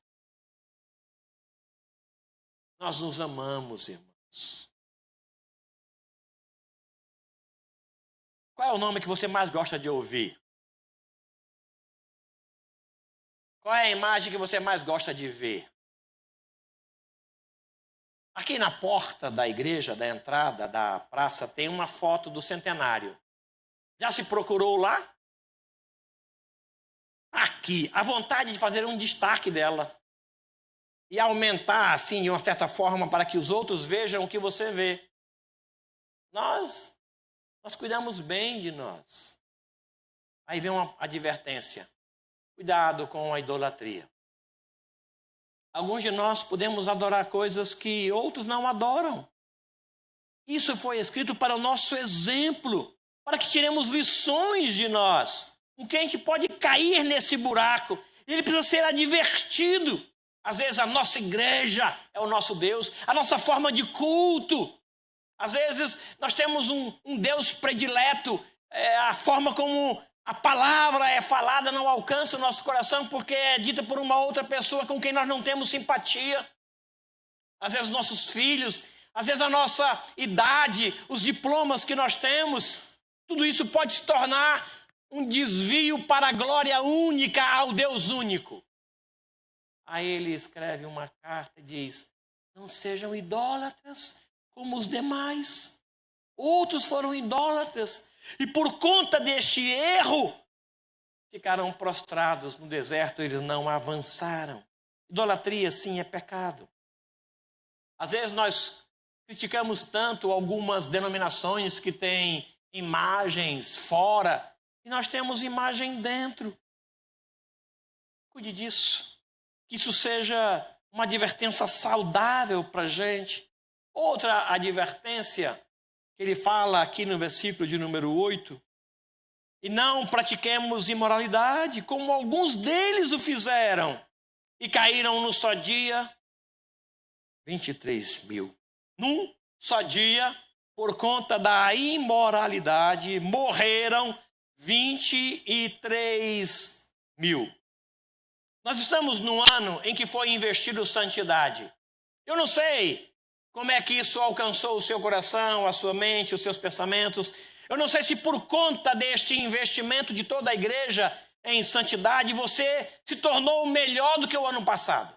Nós nos amamos, irmãos. Qual é o nome que você mais gosta de ouvir? Qual é a imagem que você mais gosta de ver? Aqui na porta da igreja, da entrada da praça, tem uma foto do centenário. Já se procurou lá? Aqui, a vontade de fazer um destaque dela. E aumentar, assim, de uma certa forma, para que os outros vejam o que você vê. Nós cuidamos bem de nós. Aí vem uma advertência. Cuidado com a idolatria. Alguns de nós podemos adorar coisas que outros não adoram. Isso foi escrito para o nosso exemplo, para que tiremos lições de nós. Com quem a gente pode cair nesse buraco. Ele precisa ser advertido. Às vezes a nossa igreja é o nosso Deus, a nossa forma de culto. Às vezes nós temos um Deus predileto, a forma como a palavra é falada não alcança o nosso coração porque é dita por uma outra pessoa com quem nós não temos simpatia. Às vezes nossos filhos, às vezes a nossa idade, os diplomas que nós temos, tudo isso pode se tornar um desvio para a glória única ao Deus único. Aí ele escreve uma carta e diz: não sejam idólatras como os demais. Outros foram idólatras e por conta deste erro ficaram prostrados no deserto, eles não avançaram. Idolatria, sim, é pecado. Às vezes nós criticamos tanto algumas denominações que têm imagens fora e nós temos imagem dentro. Cuide disso. Que isso seja uma advertência saudável para a gente. Outra advertência que ele fala aqui no versículo de número 8. E não pratiquemos imoralidade, como alguns deles o fizeram, e caíram no só dia 23.000. Num só dia, por conta da imoralidade, morreram 23.000. Nós estamos num ano em que foi investido santidade. Eu não sei como é que isso alcançou o seu coração, a sua mente, os seus pensamentos. Eu não sei se por conta deste investimento de toda a igreja em santidade, você se tornou melhor do que o ano passado.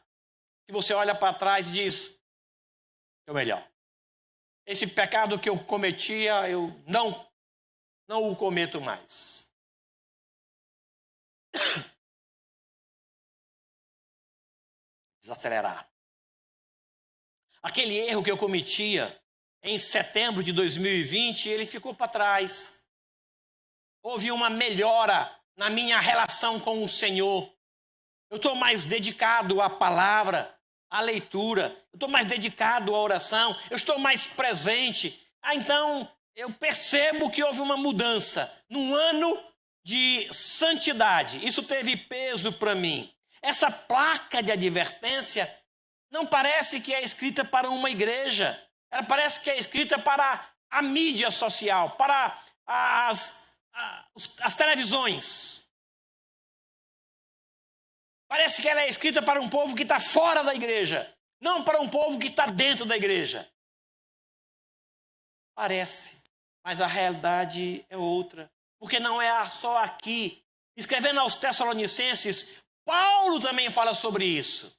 Que você olha para trás e diz: é o melhor. Esse pecado que eu cometia, eu não o cometo mais. Desacelerar. Aquele erro que eu cometia em setembro de 2020, ele ficou para trás. Houve uma melhora na minha relação com o Senhor. Eu estou mais dedicado à palavra, à leitura. Eu estou mais dedicado à oração. Eu estou mais presente. Então, eu percebo que houve uma mudança. Num ano de santidade, isso teve peso para mim. Essa placa de advertência não parece que é escrita para uma igreja. Ela parece que é escrita para a mídia social, para as televisões. Parece que ela é escrita para um povo que está fora da igreja, não para um povo que está dentro da igreja. Parece, mas a realidade é outra. Porque não é só aqui. Escrevendo aos Tessalonicenses, Paulo também fala sobre isso.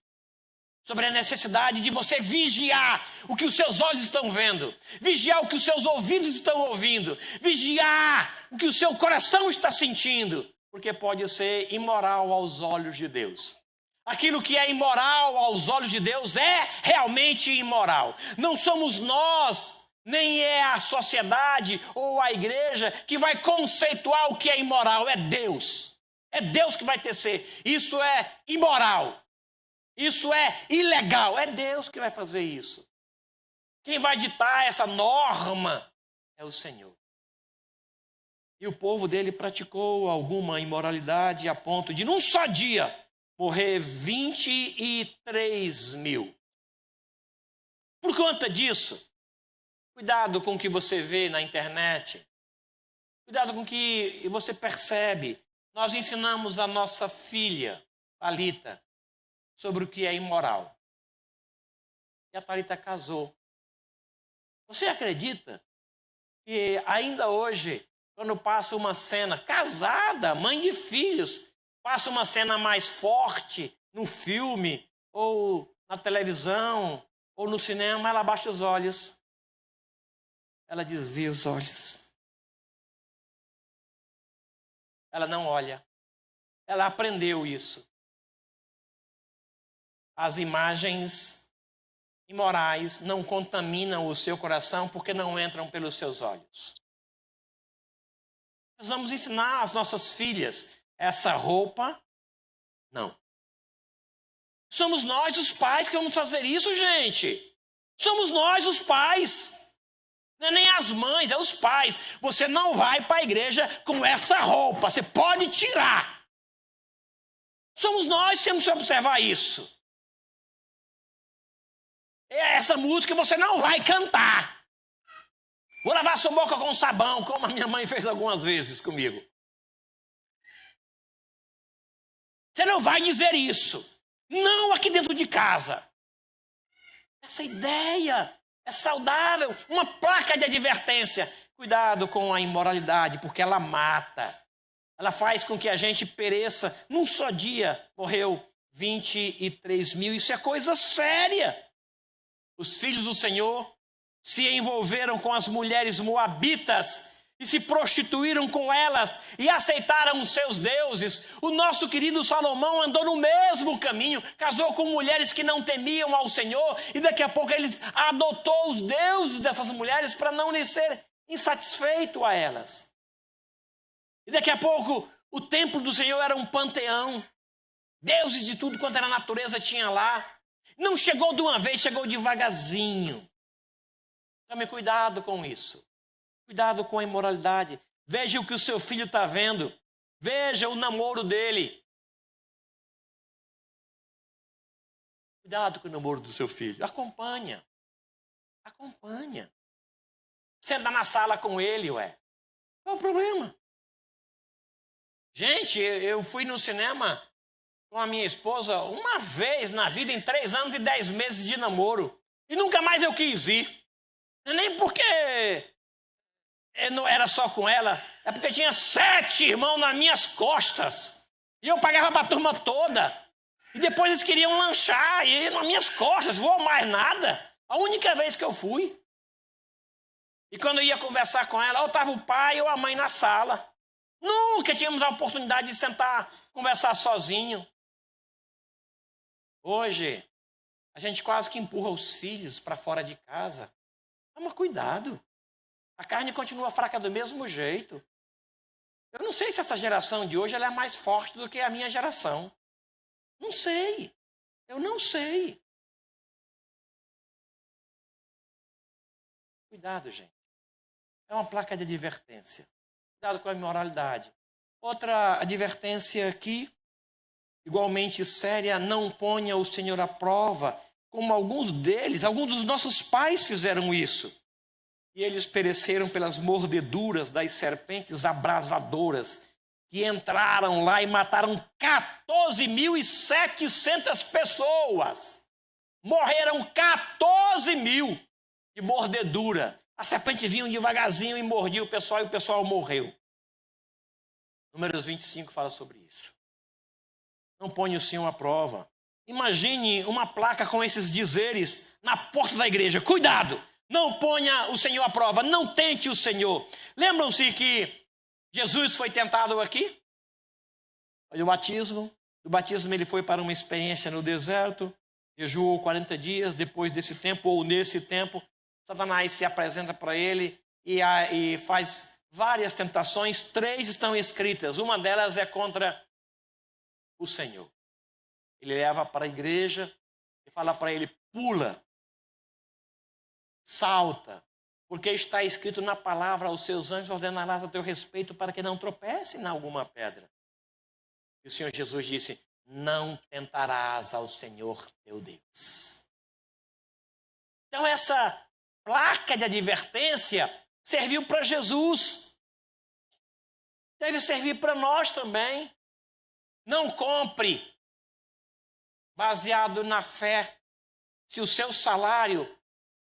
Sobre a necessidade de você vigiar o que os seus olhos estão vendo. Vigiar o que os seus ouvidos estão ouvindo. Vigiar o que o seu coração está sentindo. Porque pode ser imoral aos olhos de Deus. Aquilo que é imoral aos olhos de Deus é realmente imoral. Não somos nós, Nem é a sociedade ou a igreja que vai conceituar o que é imoral, é Deus. É Deus que vai tecer. Isso é imoral. Isso é ilegal. É Deus que vai fazer isso. Quem vai ditar essa norma é o Senhor. E o povo dele praticou alguma imoralidade a ponto de, num só dia, morrer 23 mil. Por conta disso, cuidado com o que você vê na internet. Cuidado com o que você percebe. Nós ensinamos a nossa filha, Thalita, sobre o que é imoral. E a Thalita casou. Você acredita que ainda hoje, quando passa uma cena, casada, mãe de filhos, passa uma cena mais forte no filme, ou na televisão, ou no cinema, ela abaixa os olhos. Ela desvia os olhos. Ela não olha. Ela aprendeu isso. As imagens imorais não contaminam o seu coração porque não entram pelos seus olhos. Nós vamos ensinar às nossas filhas essa roupa. Não. Somos nós os pais que vamos fazer isso, gente. Somos nós os pais. Não é nem as mães, é os pais. Você não vai para a igreja com essa roupa. Você pode tirar. Somos nós que temos que observar isso. Essa música você não vai cantar. Vou lavar sua boca com sabão, como a minha mãe fez algumas vezes comigo. Você não vai dizer isso. Não aqui dentro de casa. Essa ideia é saudável. Uma placa de advertência. Cuidado com a imoralidade, porque ela mata. Ela faz com que a gente pereça. Num só dia morreu 23 mil. Isso é coisa séria. Os filhos do Senhor se envolveram com as mulheres moabitas e se prostituíram com elas e aceitaram os seus deuses. O nosso querido Salomão andou no mesmo caminho, casou com mulheres que não temiam ao Senhor e daqui a pouco ele adotou os deuses dessas mulheres para não lhe ser insatisfeito a elas. E daqui a pouco o templo do Senhor era um panteão. Deuses de tudo quanto era natureza tinha lá. Não chegou de uma vez, chegou devagarzinho. Tome cuidado com isso. Cuidado com a imoralidade. Veja o que o seu filho está vendo. Veja o namoro dele. Cuidado com o namoro do seu filho. Acompanha. Acompanha. Senta na sala com ele, ué. Qual é o problema? Gente, eu fui no cinema com a minha esposa uma vez na vida, em 3 anos e 10 meses de namoro. E nunca mais eu quis ir. Nem porque não era só com ela, é porque tinha 7 irmãos nas minhas costas. E eu pagava para a turma toda. E depois eles queriam lanchar, e nas minhas costas, vou mais nada. A única vez que eu fui. E quando eu ia conversar com ela, ou estava o pai ou a mãe na sala. Nunca tínhamos a oportunidade de sentar, conversar sozinho. Hoje, a gente quase que empurra os filhos para fora de casa. Toma cuidado. A carne continua fraca do mesmo jeito. Eu não sei se essa geração de hoje ela é mais forte do que a minha geração. Não sei. Eu não sei. Cuidado, gente. É uma placa de advertência. Cuidado com a imoralidade. Outra advertência aqui, igualmente séria: não ponha o Senhor à prova, como alguns dos nossos pais fizeram isso. E eles pereceram pelas mordeduras das serpentes abrasadoras, que entraram lá e mataram 14.700 pessoas. Morreram 14 mil de mordedura. A serpente vinha devagarzinho e mordia o pessoal, e o pessoal morreu. Números 25 fala sobre isso. Não ponha o Senhor à prova. Imagine uma placa com esses dizeres na porta da igreja: cuidado, não ponha o Senhor à prova, não tente o Senhor. Lembram-se que Jesus foi tentado aqui? Olha o batismo. Do batismo ele foi para uma experiência no deserto, jejuou 40 dias. Depois desse tempo, ou nesse tempo, Satanás se apresenta para ele e faz várias tentações. 3 estão escritas. Uma delas é contra o Senhor. Ele leva para a igreja e fala para ele: pula, salta, porque está escrito na palavra: aos seus anjos ordenarás a teu respeito para que não tropece em alguma pedra. E o Senhor Jesus disse: não tentarás ao Senhor teu Deus. Então essa placa de advertência serviu para Jesus. Deve servir para nós também. Não compre baseado na fé se o seu salário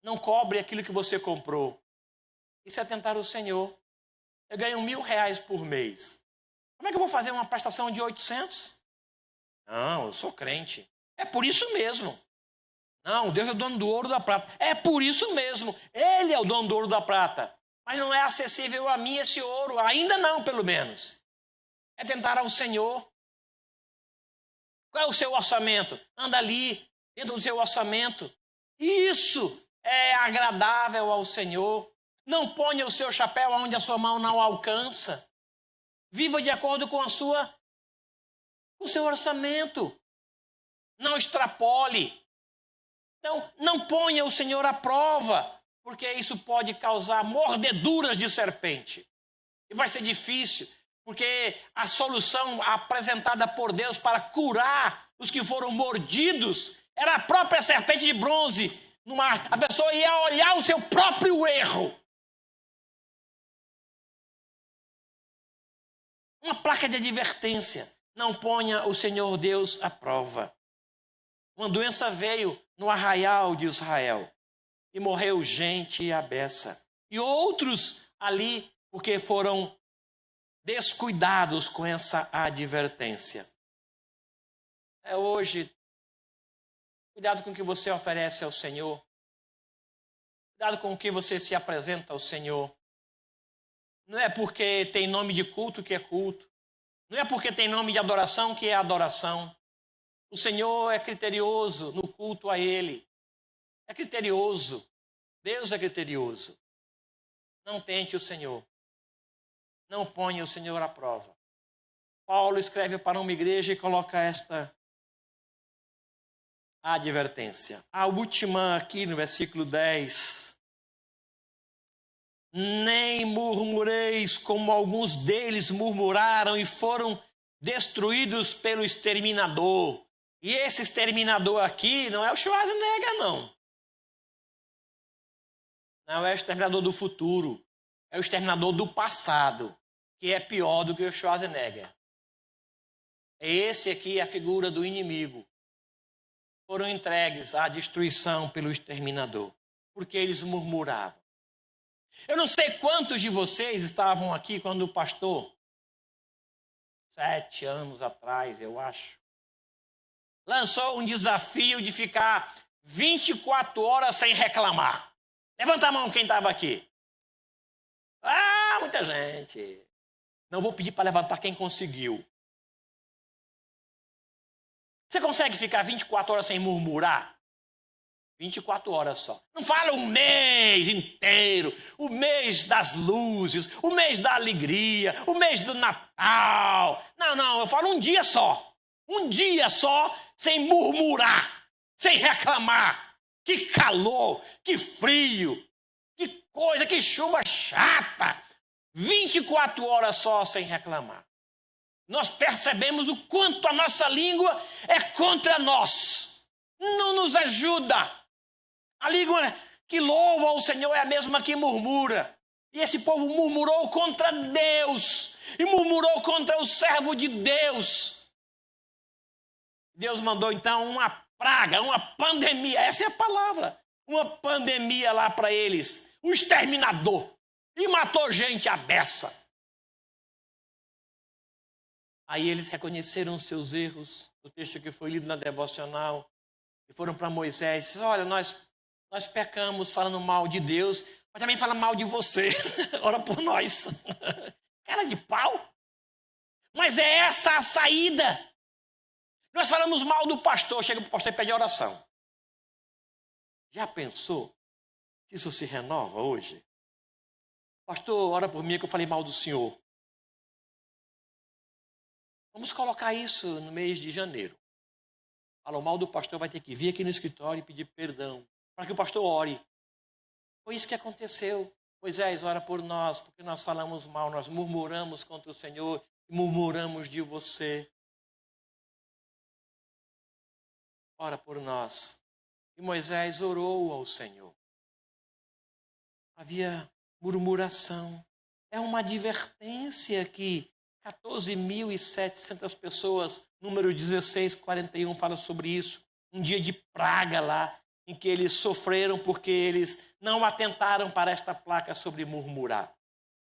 não cobre aquilo que você comprou. Isso é tentar o Senhor. Eu ganho R$1.000 por mês. Como é que eu vou fazer uma prestação de 800? Não, eu sou crente. É por isso mesmo. Não, Deus é o dono do ouro e da prata. É por isso mesmo. Ele é o dono do ouro e da prata. Mas não é acessível a mim esse ouro. Ainda não, pelo menos. É tentar ao Senhor. Qual é o seu orçamento? Anda ali, dentro do seu orçamento. Isso é agradável ao Senhor. Não ponha o seu chapéu onde a sua mão não alcança. Viva de acordo com o seu orçamento. Não extrapole. Então, não ponha o Senhor à prova, porque isso pode causar mordeduras de serpente. E vai ser difícil, porque a solução apresentada por Deus para curar os que foram mordidos era a própria serpente de bronze no mar. A pessoa ia olhar o seu próprio erro. Uma placa de advertência. Não ponha o Senhor Deus à prova. Uma doença veio no arraial de Israel e morreu gente à beça. E outros ali, porque foram descuidados com essa advertência. Hoje, cuidado com o que você oferece ao Senhor. Cuidado com o que você se apresenta ao Senhor. Não é porque tem nome de culto que é culto. Não é porque tem nome de adoração que é adoração. O Senhor é criterioso no culto a Ele. É criterioso. Deus é criterioso. Não tente o Senhor. Não ponha o Senhor à prova. Paulo escreve para uma igreja e coloca esta advertência. A última aqui no versículo 10. Nem murmureis como alguns deles murmuraram e foram destruídos pelo exterminador. E esse exterminador aqui não é o Schwarzenegger, não. Não é o exterminador do futuro. É o exterminador do passado, que é pior do que o Schwarzenegger. Esse aqui é a figura do inimigo. Foram entregues à destruição pelo exterminador, porque eles murmuravam. Eu não sei quantos de vocês estavam aqui quando o pastor, 7 anos atrás, eu acho, lançou um desafio de ficar 24 horas sem reclamar. Levanta a mão quem estava aqui. Ah, muita gente. Não vou pedir para levantar quem conseguiu. Você consegue ficar 24 horas sem murmurar? 24 horas só. Não fala um mês inteiro, o mês das luzes, o mês da alegria, o mês do Natal. Não, eu falo um dia só. Um dia só sem murmurar, sem reclamar. Que calor, que frio, que coisa, que chuva chata. 24 horas só sem reclamar. Nós percebemos o quanto a nossa língua é contra nós. Não nos ajuda. A língua que louva ao Senhor é a mesma que murmura. E esse povo murmurou contra Deus. E murmurou contra o servo de Deus. Deus mandou então uma praga, uma pandemia. Essa é a palavra. Uma pandemia lá para eles. Um exterminador. E matou gente à beça. Aí eles reconheceram os seus erros. O texto que foi lido na devocional. E foram para Moisés e disseram: olha, nós pecamos falando mal de Deus, mas também fala mal de você. Ora por nós. Cara de pau. Mas é essa a saída. Nós falamos mal do pastor, chega para o pastor e pede oração. Já pensou? Isso se renova hoje? Pastor, ora por mim que eu falei mal do senhor. Vamos colocar isso no mês de janeiro. Falou mal do pastor, vai ter que vir aqui no escritório e pedir perdão, para que o pastor ore. Foi isso que aconteceu. Moisés, ora por nós, porque nós falamos mal, nós murmuramos contra o Senhor e murmuramos de você. Ora por nós. E Moisés orou ao Senhor. Havia murmuração. É uma advertência que 14.700 pessoas, número 1641 fala sobre isso. Um dia de praga lá, em que eles sofreram porque eles não atentaram para esta placa sobre murmurar.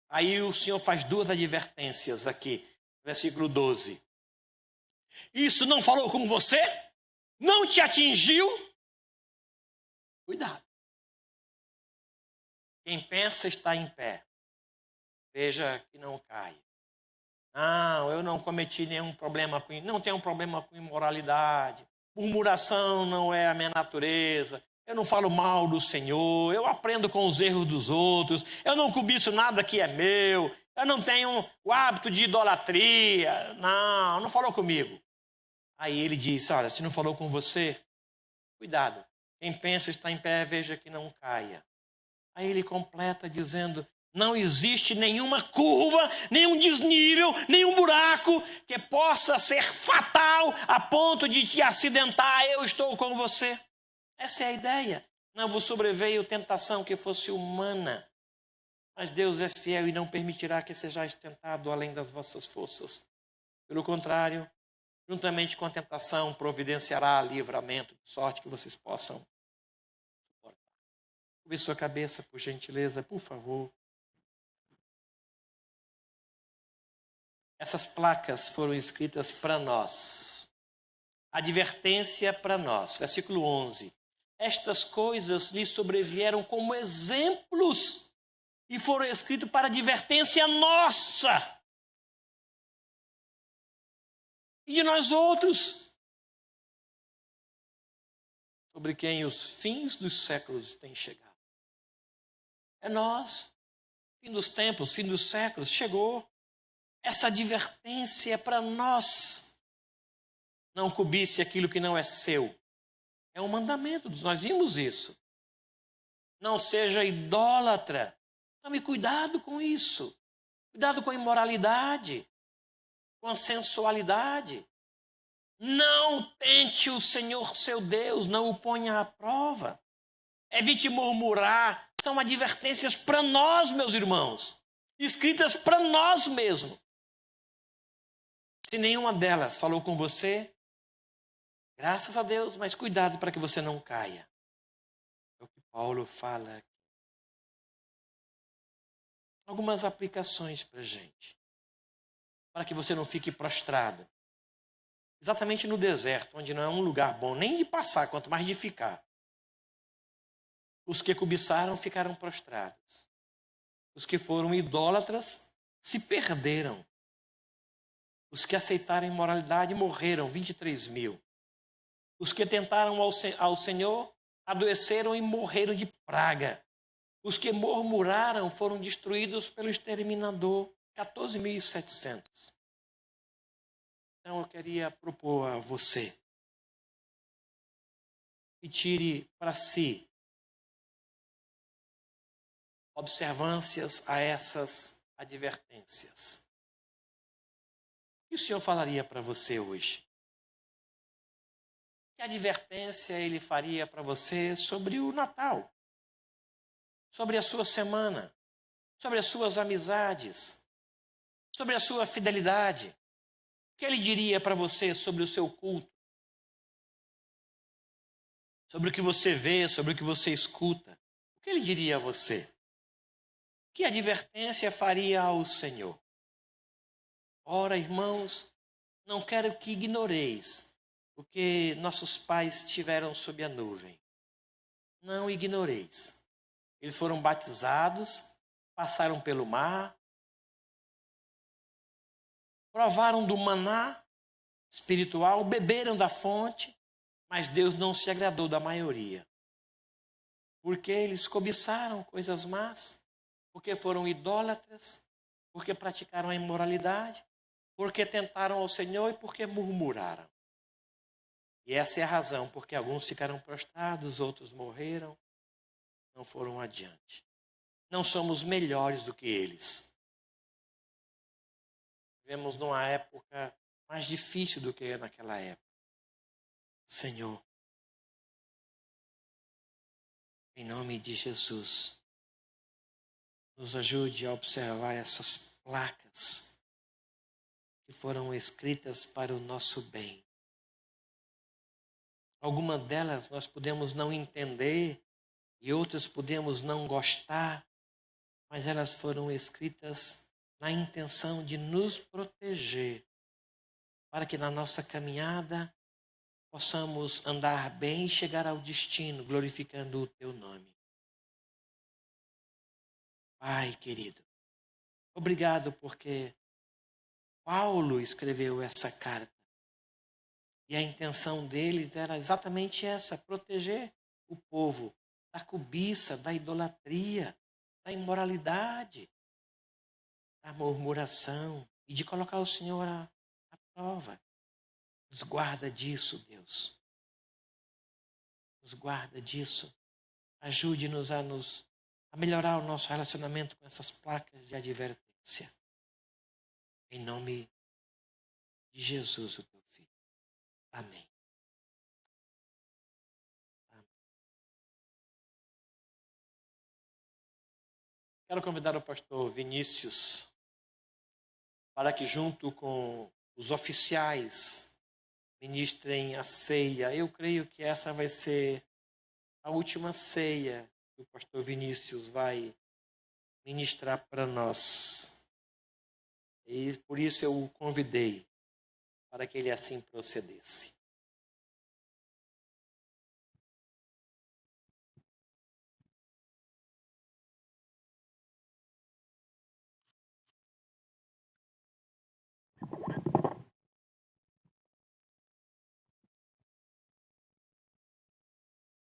Aí o Senhor faz duas advertências aqui, versículo 12. Isso não falou com você? Não te atingiu? Cuidado. Quem pensa está em pé. Veja que não cai. Não, eu não cometi nenhum problema com... Não tenho um problema com imoralidade. Murmuração não é a minha natureza. Eu não falo mal do Senhor. Eu aprendo com os erros dos outros. Eu não cobiço nada que é meu. Eu não tenho o hábito de idolatria. Não falou comigo. Aí ele disse, olha, se não falou com você, cuidado. Quem pensa está em pé, veja que não caia. Aí ele completa dizendo, não existe nenhuma curva, nenhum desnível, nenhum buraco que possa ser fatal a ponto de te acidentar. Eu estou com você. Essa é a ideia. Não vos sobreveio tentação que fosse humana, mas Deus é fiel e não permitirá que sejais tentado além das vossas forças. Pelo contrário, juntamente com a tentação, providenciará livramento, de sorte que vocês possam suportar. Curve sua cabeça, por gentileza, por favor. Essas placas foram escritas para nós. Advertência para nós. Versículo 11. Estas coisas lhe sobrevieram como exemplos e foram escritos para advertência nossa e de nós outros, sobre quem os fins dos séculos têm chegado. É nós. Fim dos tempos, fim dos séculos, chegou. Essa advertência é para nós. Não cobice aquilo que não é seu. É um mandamento, nós vimos isso. Não seja idólatra. Tome cuidado com isso. Cuidado com a imoralidade, com a sensualidade. Não tente o Senhor seu Deus, não o ponha à prova. Evite murmurar. São advertências para nós, meus irmãos, escritas para nós mesmos. Se nenhuma delas falou com você, graças a Deus, mas cuidado para que você não caia. É o que Paulo fala aqui. Algumas aplicações para a gente, para que você não fique prostrado. Exatamente no deserto, onde não é um lugar bom nem de passar, quanto mais de ficar. Os que cobiçaram ficaram prostrados. Os que foram idólatras se perderam. Os que aceitaram a imoralidade morreram, 23.000. Os que tentaram ao Senhor adoeceram e morreram de praga. Os que murmuraram foram destruídos pelo exterminador, 14.700. Então eu queria propor a você que tire para si observâncias a essas advertências. O que o Senhor falaria para você hoje? Que advertência Ele faria para você sobre o Natal? Sobre a sua semana? Sobre as suas amizades? Sobre a sua fidelidade? O que Ele diria para você sobre o seu culto? Sobre o que você vê, sobre o que você escuta? O que Ele diria a você? Que advertência faria ao Senhor? Ora, irmãos, não quero que ignoreis o que nossos pais tiveram sob a nuvem. Não ignoreis. Eles foram batizados, passaram pelo mar, provaram do maná espiritual, beberam da fonte, mas Deus não se agradou da maioria. porque eles cobiçaram coisas más, porque foram idólatras, porque praticaram a imoralidade, porque tentaram ao Senhor e porque murmuraram. E essa é a razão, porque alguns ficaram prostrados, outros morreram, não foram adiante. Não somos melhores do que eles. Vivemos numa época mais difícil do que naquela época. Senhor, em nome de Jesus, nos ajude a observar essas placas que foram escritas para o nosso bem. Algumas delas nós podemos não entender e outras podemos não gostar, mas elas foram escritas na intenção de nos proteger, para que na nossa caminhada possamos andar bem e chegar ao destino, glorificando o teu nome. Pai querido, obrigado porque Paulo escreveu essa carta. E a intenção deles era exatamente essa, proteger o povo da cobiça, da idolatria, da imoralidade, da murmuração e de colocar o Senhor à prova. Nos guarda disso, Deus. Nos guarda disso. Ajude-nos a melhorar o nosso relacionamento com essas placas de advertência. Em nome de Jesus, o teu Filho. Amém. Quero convidar o pastor Vinícius para que, junto com os oficiais, ministrem a ceia. Eu creio que essa vai ser a última ceia que o pastor Vinícius vai ministrar para nós. E por isso eu o convidei para que ele assim procedesse.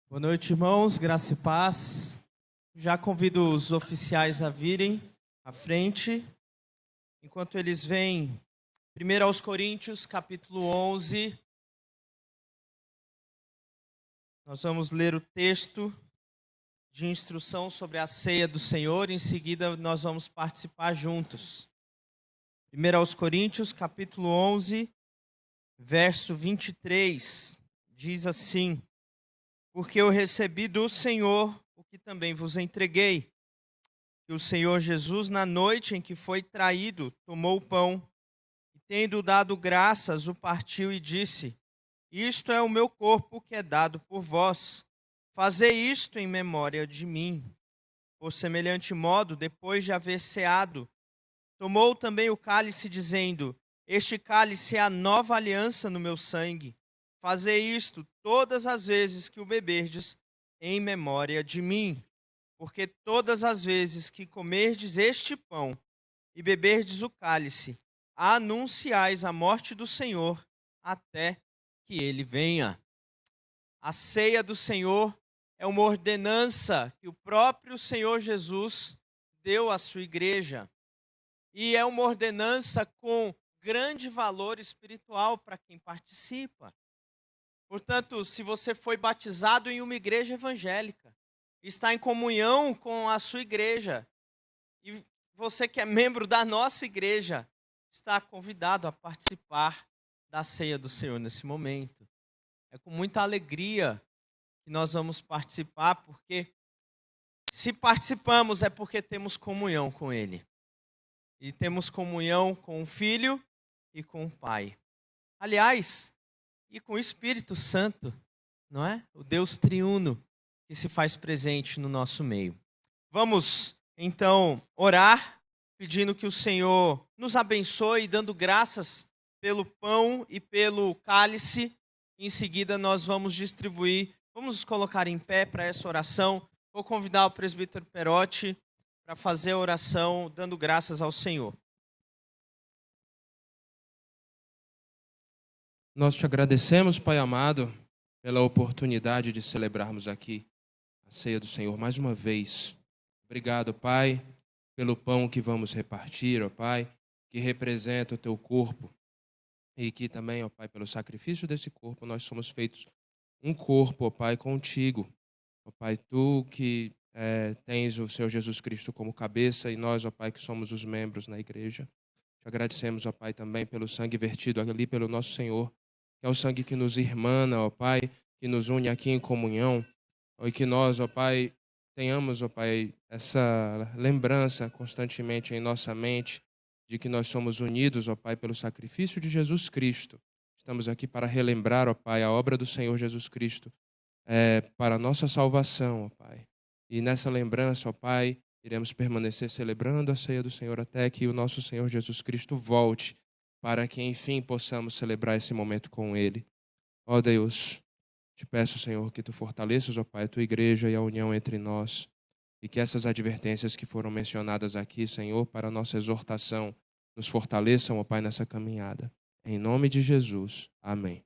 Boa noite, irmãos, graça e paz. Já convido os oficiais a virem à frente. Enquanto eles vêm, 1 aos Coríntios, capítulo 11. Nós vamos ler o texto de instrução sobre a ceia do Senhor. Em seguida, nós vamos participar juntos. 1 aos Coríntios, capítulo 11, verso 23, diz assim: Porque eu recebi do Senhor o que também vos entreguei, que o Senhor Jesus, na noite em que foi traído, tomou o pão, e tendo dado graças, o partiu e disse: Isto é o meu corpo que é dado por vós. Fazei isto em memória de mim. Por semelhante modo, depois de haver ceado, tomou também o cálice, dizendo: Este cálice é a nova aliança no meu sangue. Fazei isto todas as vezes que o beberdes em memória de mim. Porque todas as vezes que comerdes este pão e beberdes o cálice, anunciais a morte do Senhor até que ele venha. A ceia do Senhor é uma ordenança que o próprio Senhor Jesus deu à sua igreja. E é uma ordenança com grande valor espiritual para quem participa. Portanto, se você foi batizado em uma igreja evangélica, está em comunhão com a sua igreja, e você que é membro da nossa igreja, está convidado a participar da ceia do Senhor nesse momento. É com muita alegria que nós vamos participar, porque se participamos é porque temos comunhão com Ele. E temos comunhão com o Filho e com o Pai. Aliás, e com o Espírito Santo, não é? O Deus triuno que se faz presente no nosso meio. Vamos, então, orar, pedindo que o Senhor nos abençoe, dando graças pelo pão e pelo cálice. Em seguida, nós vamos distribuir. Vamos nos colocar em pé para essa oração. Vou convidar o presbítero Perotti para fazer a oração, dando graças ao Senhor. Nós te agradecemos, Pai amado, pela oportunidade de celebrarmos aqui a a ceia do Senhor mais uma vez. Obrigado, Pai, pelo pão que vamos repartir, ó Pai, que representa o teu corpo. E que também, ó Pai, pelo sacrifício desse corpo, nós somos feitos um corpo, ó Pai, contigo. Ó Pai, tu que tens o Senhor Jesus Cristo como cabeça e nós, ó Pai, que somos os membros na igreja. Te agradecemos, ó Pai, também pelo sangue vertido ali pelo nosso Senhor, que é o sangue que nos irmana, ó Pai, que nos une aqui em comunhão. E que nós, ó Pai, tenhamos, ó Pai, essa lembrança constantemente em nossa mente de que nós somos unidos, ó Pai, pelo sacrifício de Jesus Cristo. Estamos aqui para relembrar, ó Pai, a obra do Senhor Jesus Cristo para a nossa salvação, ó Pai. E nessa lembrança, ó Pai, iremos permanecer celebrando a ceia do Senhor até que o nosso Senhor Jesus Cristo volte, para que, enfim, possamos celebrar esse momento com Ele. Ó Deus, te peço, Senhor, que Tu fortaleças, ó Pai, a Tua igreja e a união entre nós, e que essas advertências que foram mencionadas aqui, Senhor, para a nossa exortação, nos fortaleçam, ó Pai, nessa caminhada. Em nome de Jesus. Amém.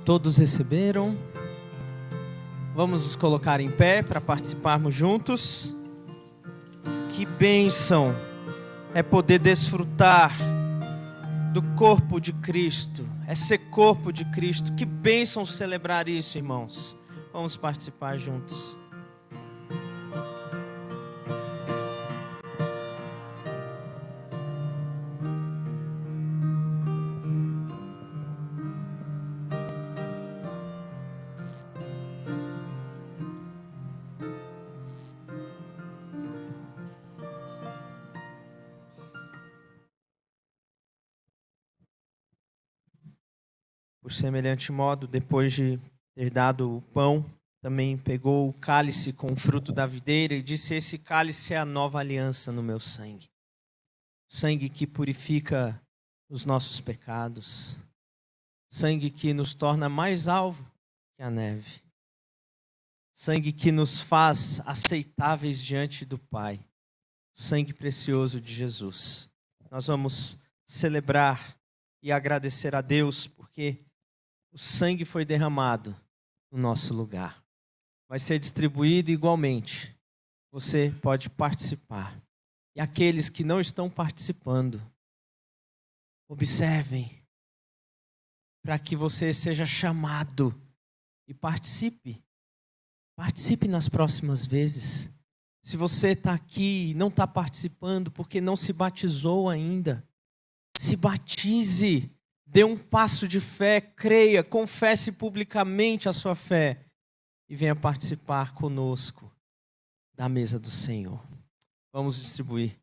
Todos receberam? Vamos nos colocar em pé para participarmos juntos. Que bênção é poder desfrutar do corpo de Cristo, é ser corpo de Cristo. Que bênção celebrar isso, irmãos. Vamos participar juntos. Por semelhante modo, depois de ter dado o pão, também pegou o cálice com o fruto da videira e disse: esse cálice é a nova aliança no meu sangue. Sangue que purifica os nossos pecados. Sangue que nos torna mais alvo que a neve. Sangue que nos faz aceitáveis diante do Pai. Sangue precioso de Jesus. Nós vamos celebrar e agradecer a Deus porque o sangue foi derramado no nosso lugar. Vai ser distribuído igualmente. Você pode participar. E aqueles que não estão participando, observem para que você seja chamado e participe. Participe nas próximas vezes. Se você está aqui e não está participando porque não se batizou ainda, se batize. Dê um passo de fé, creia, confesse publicamente a sua fé e venha participar conosco da mesa do Senhor. Vamos distribuir.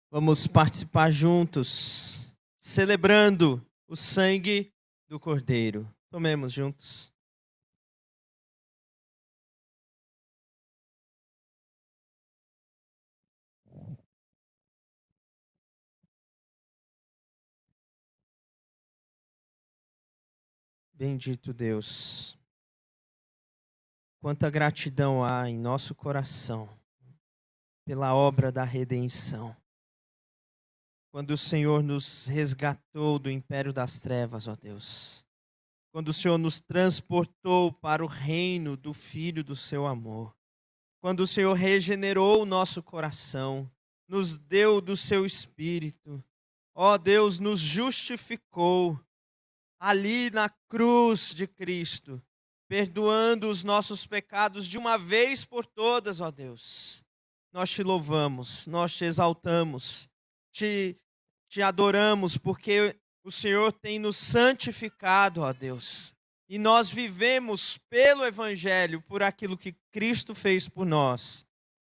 Vamos participar juntos, celebrando o sangue do Cordeiro. Tomemos juntos. Bendito Deus. Quanta gratidão há em nosso coração pela obra da redenção. Quando o Senhor nos resgatou do império das trevas, ó Deus. Quando o Senhor nos transportou para o reino do Filho do seu amor. Quando o Senhor regenerou o nosso coração, nos deu do seu Espírito. Ó Deus, nos justificou ali na cruz de Cristo, perdoando os nossos pecados de uma vez por todas, ó Deus. Nós te louvamos, nós te exaltamos, te adoramos, porque o Senhor tem nos santificado, ó Deus. E nós vivemos pelo Evangelho, por aquilo que Cristo fez por nós.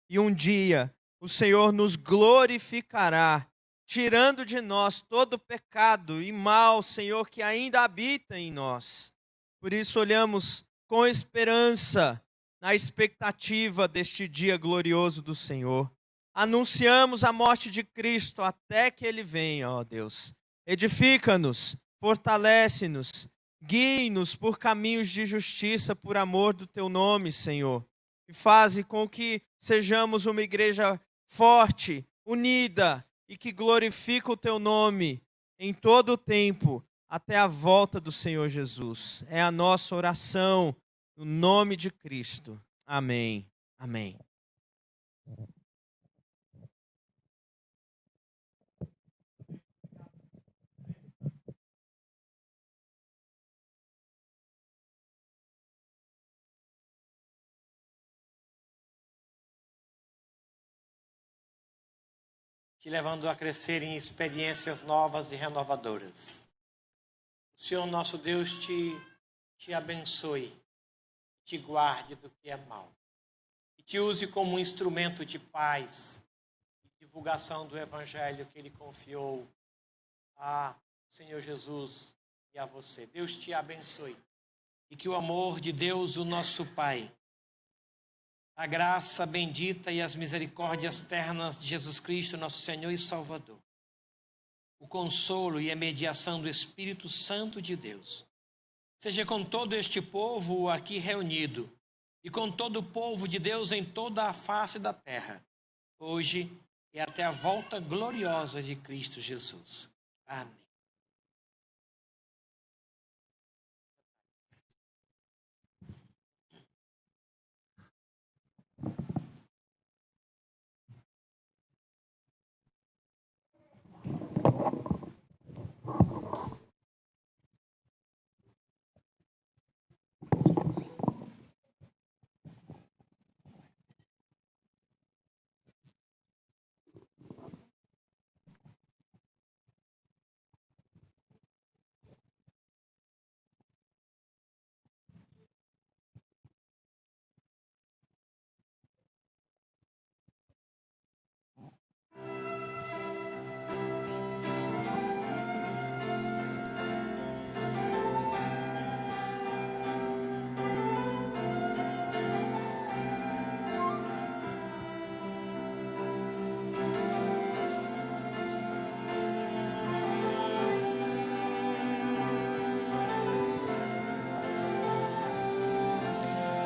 E um dia o Senhor nos glorificará, tirando de nós todo pecado e mal, Senhor, que ainda habita em nós. Por isso olhamos com esperança, na expectativa deste dia glorioso do Senhor. Anunciamos a morte de Cristo até que Ele venha, ó Deus. Edifica-nos, fortalece-nos, guie-nos por caminhos de justiça, por amor do Teu nome, Senhor. E faze com que sejamos uma igreja forte, unida, e que glorifica o Teu nome em todo o tempo, até a volta do Senhor Jesus. É a nossa oração, no nome de Cristo. Amém. Amém. Te levando a crescer em experiências novas e renovadoras. O Senhor nosso Deus te abençoe, te guarde do que é mal, e te use como um instrumento de paz e divulgação do Evangelho que Ele confiou a Senhor Jesus e a você. Deus te abençoe e que o amor de Deus, o nosso Pai, a graça bendita e as misericórdias ternas de Jesus Cristo, nosso Senhor e Salvador, o consolo e a mediação do Espírito Santo de Deus, seja com todo este povo aqui reunido e com todo o povo de Deus em toda a face da terra, hoje e até a volta gloriosa de Cristo Jesus. Amém.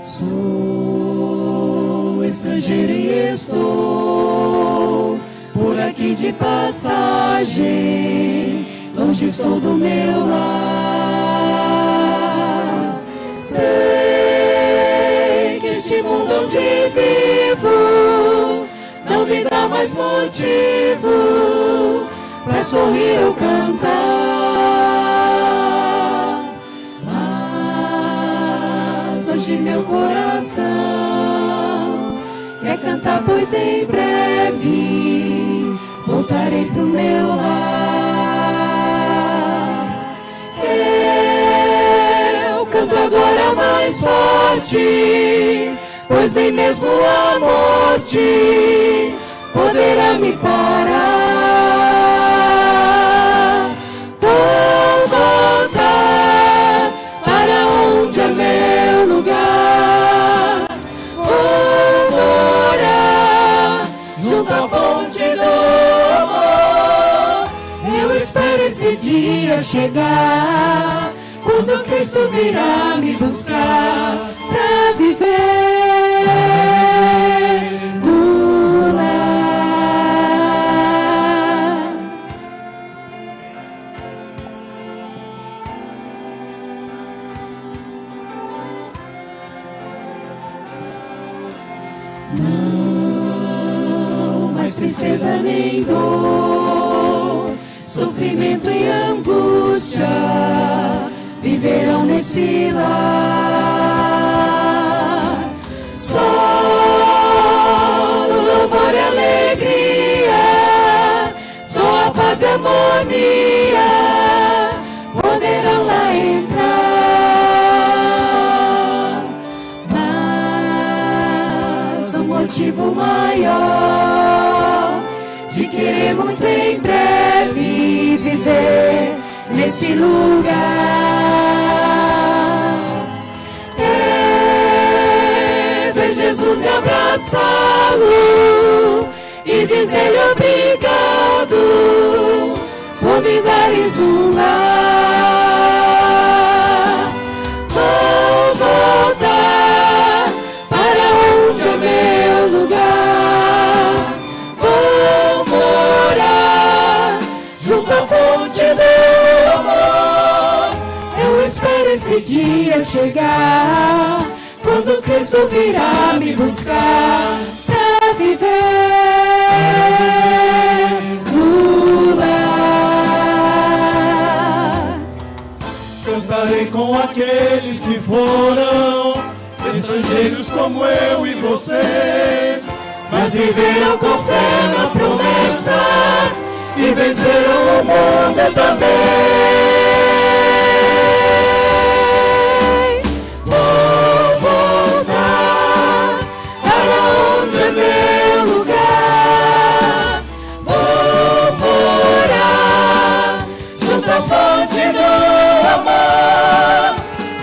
Sou estrangeiro e estou por aqui de passagem, longe estou do meu lar. Sei que este mundo onde vivo não me dá mais motivo pra sorrir ou cantar, mas hoje meu coração quer cantar, pois em breve voltarei pro meu lar. Eu canto agora mais forte, pois nem mesmo a morte poderá me parar. esse dia chegar, quando Cristo virá me buscar pra viver no lar. Não mais tristeza nem dor, sofrimento e angústia viverão nesse lar. Só no louvor e alegria, só a paz e harmonia poderão lá entrar. Mas o motivo maior de querer muito em breve viver nesse lugar é ver Jesus e abraçá-lo e dizer-lhe obrigado por me dares um lar. Vou voltar para onde é meu lugar, vou morar junto à fonte do amor. Eu espero esse dia chegar, quando Cristo virá me buscar pra viver no lar. Cantarei com aqueles que foram estrangeiros como eu e você, mas viveram com fé nas promessas e venceram o mundo também. Vou voltar para onde é meu lugar, vou morar junto à fonte do amor.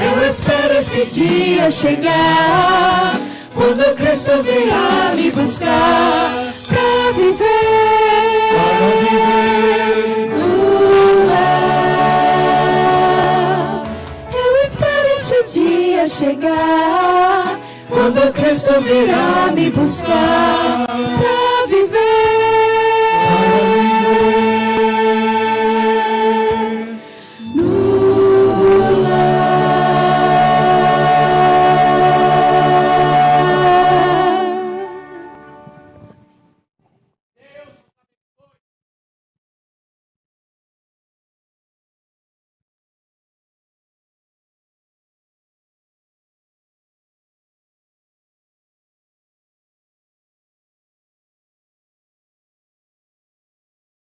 Eu espero esse dia chegar, quando Cristo virá me buscar pra viver no lar. Eu espero esse dia chegar, quando Cristo virá me buscar pra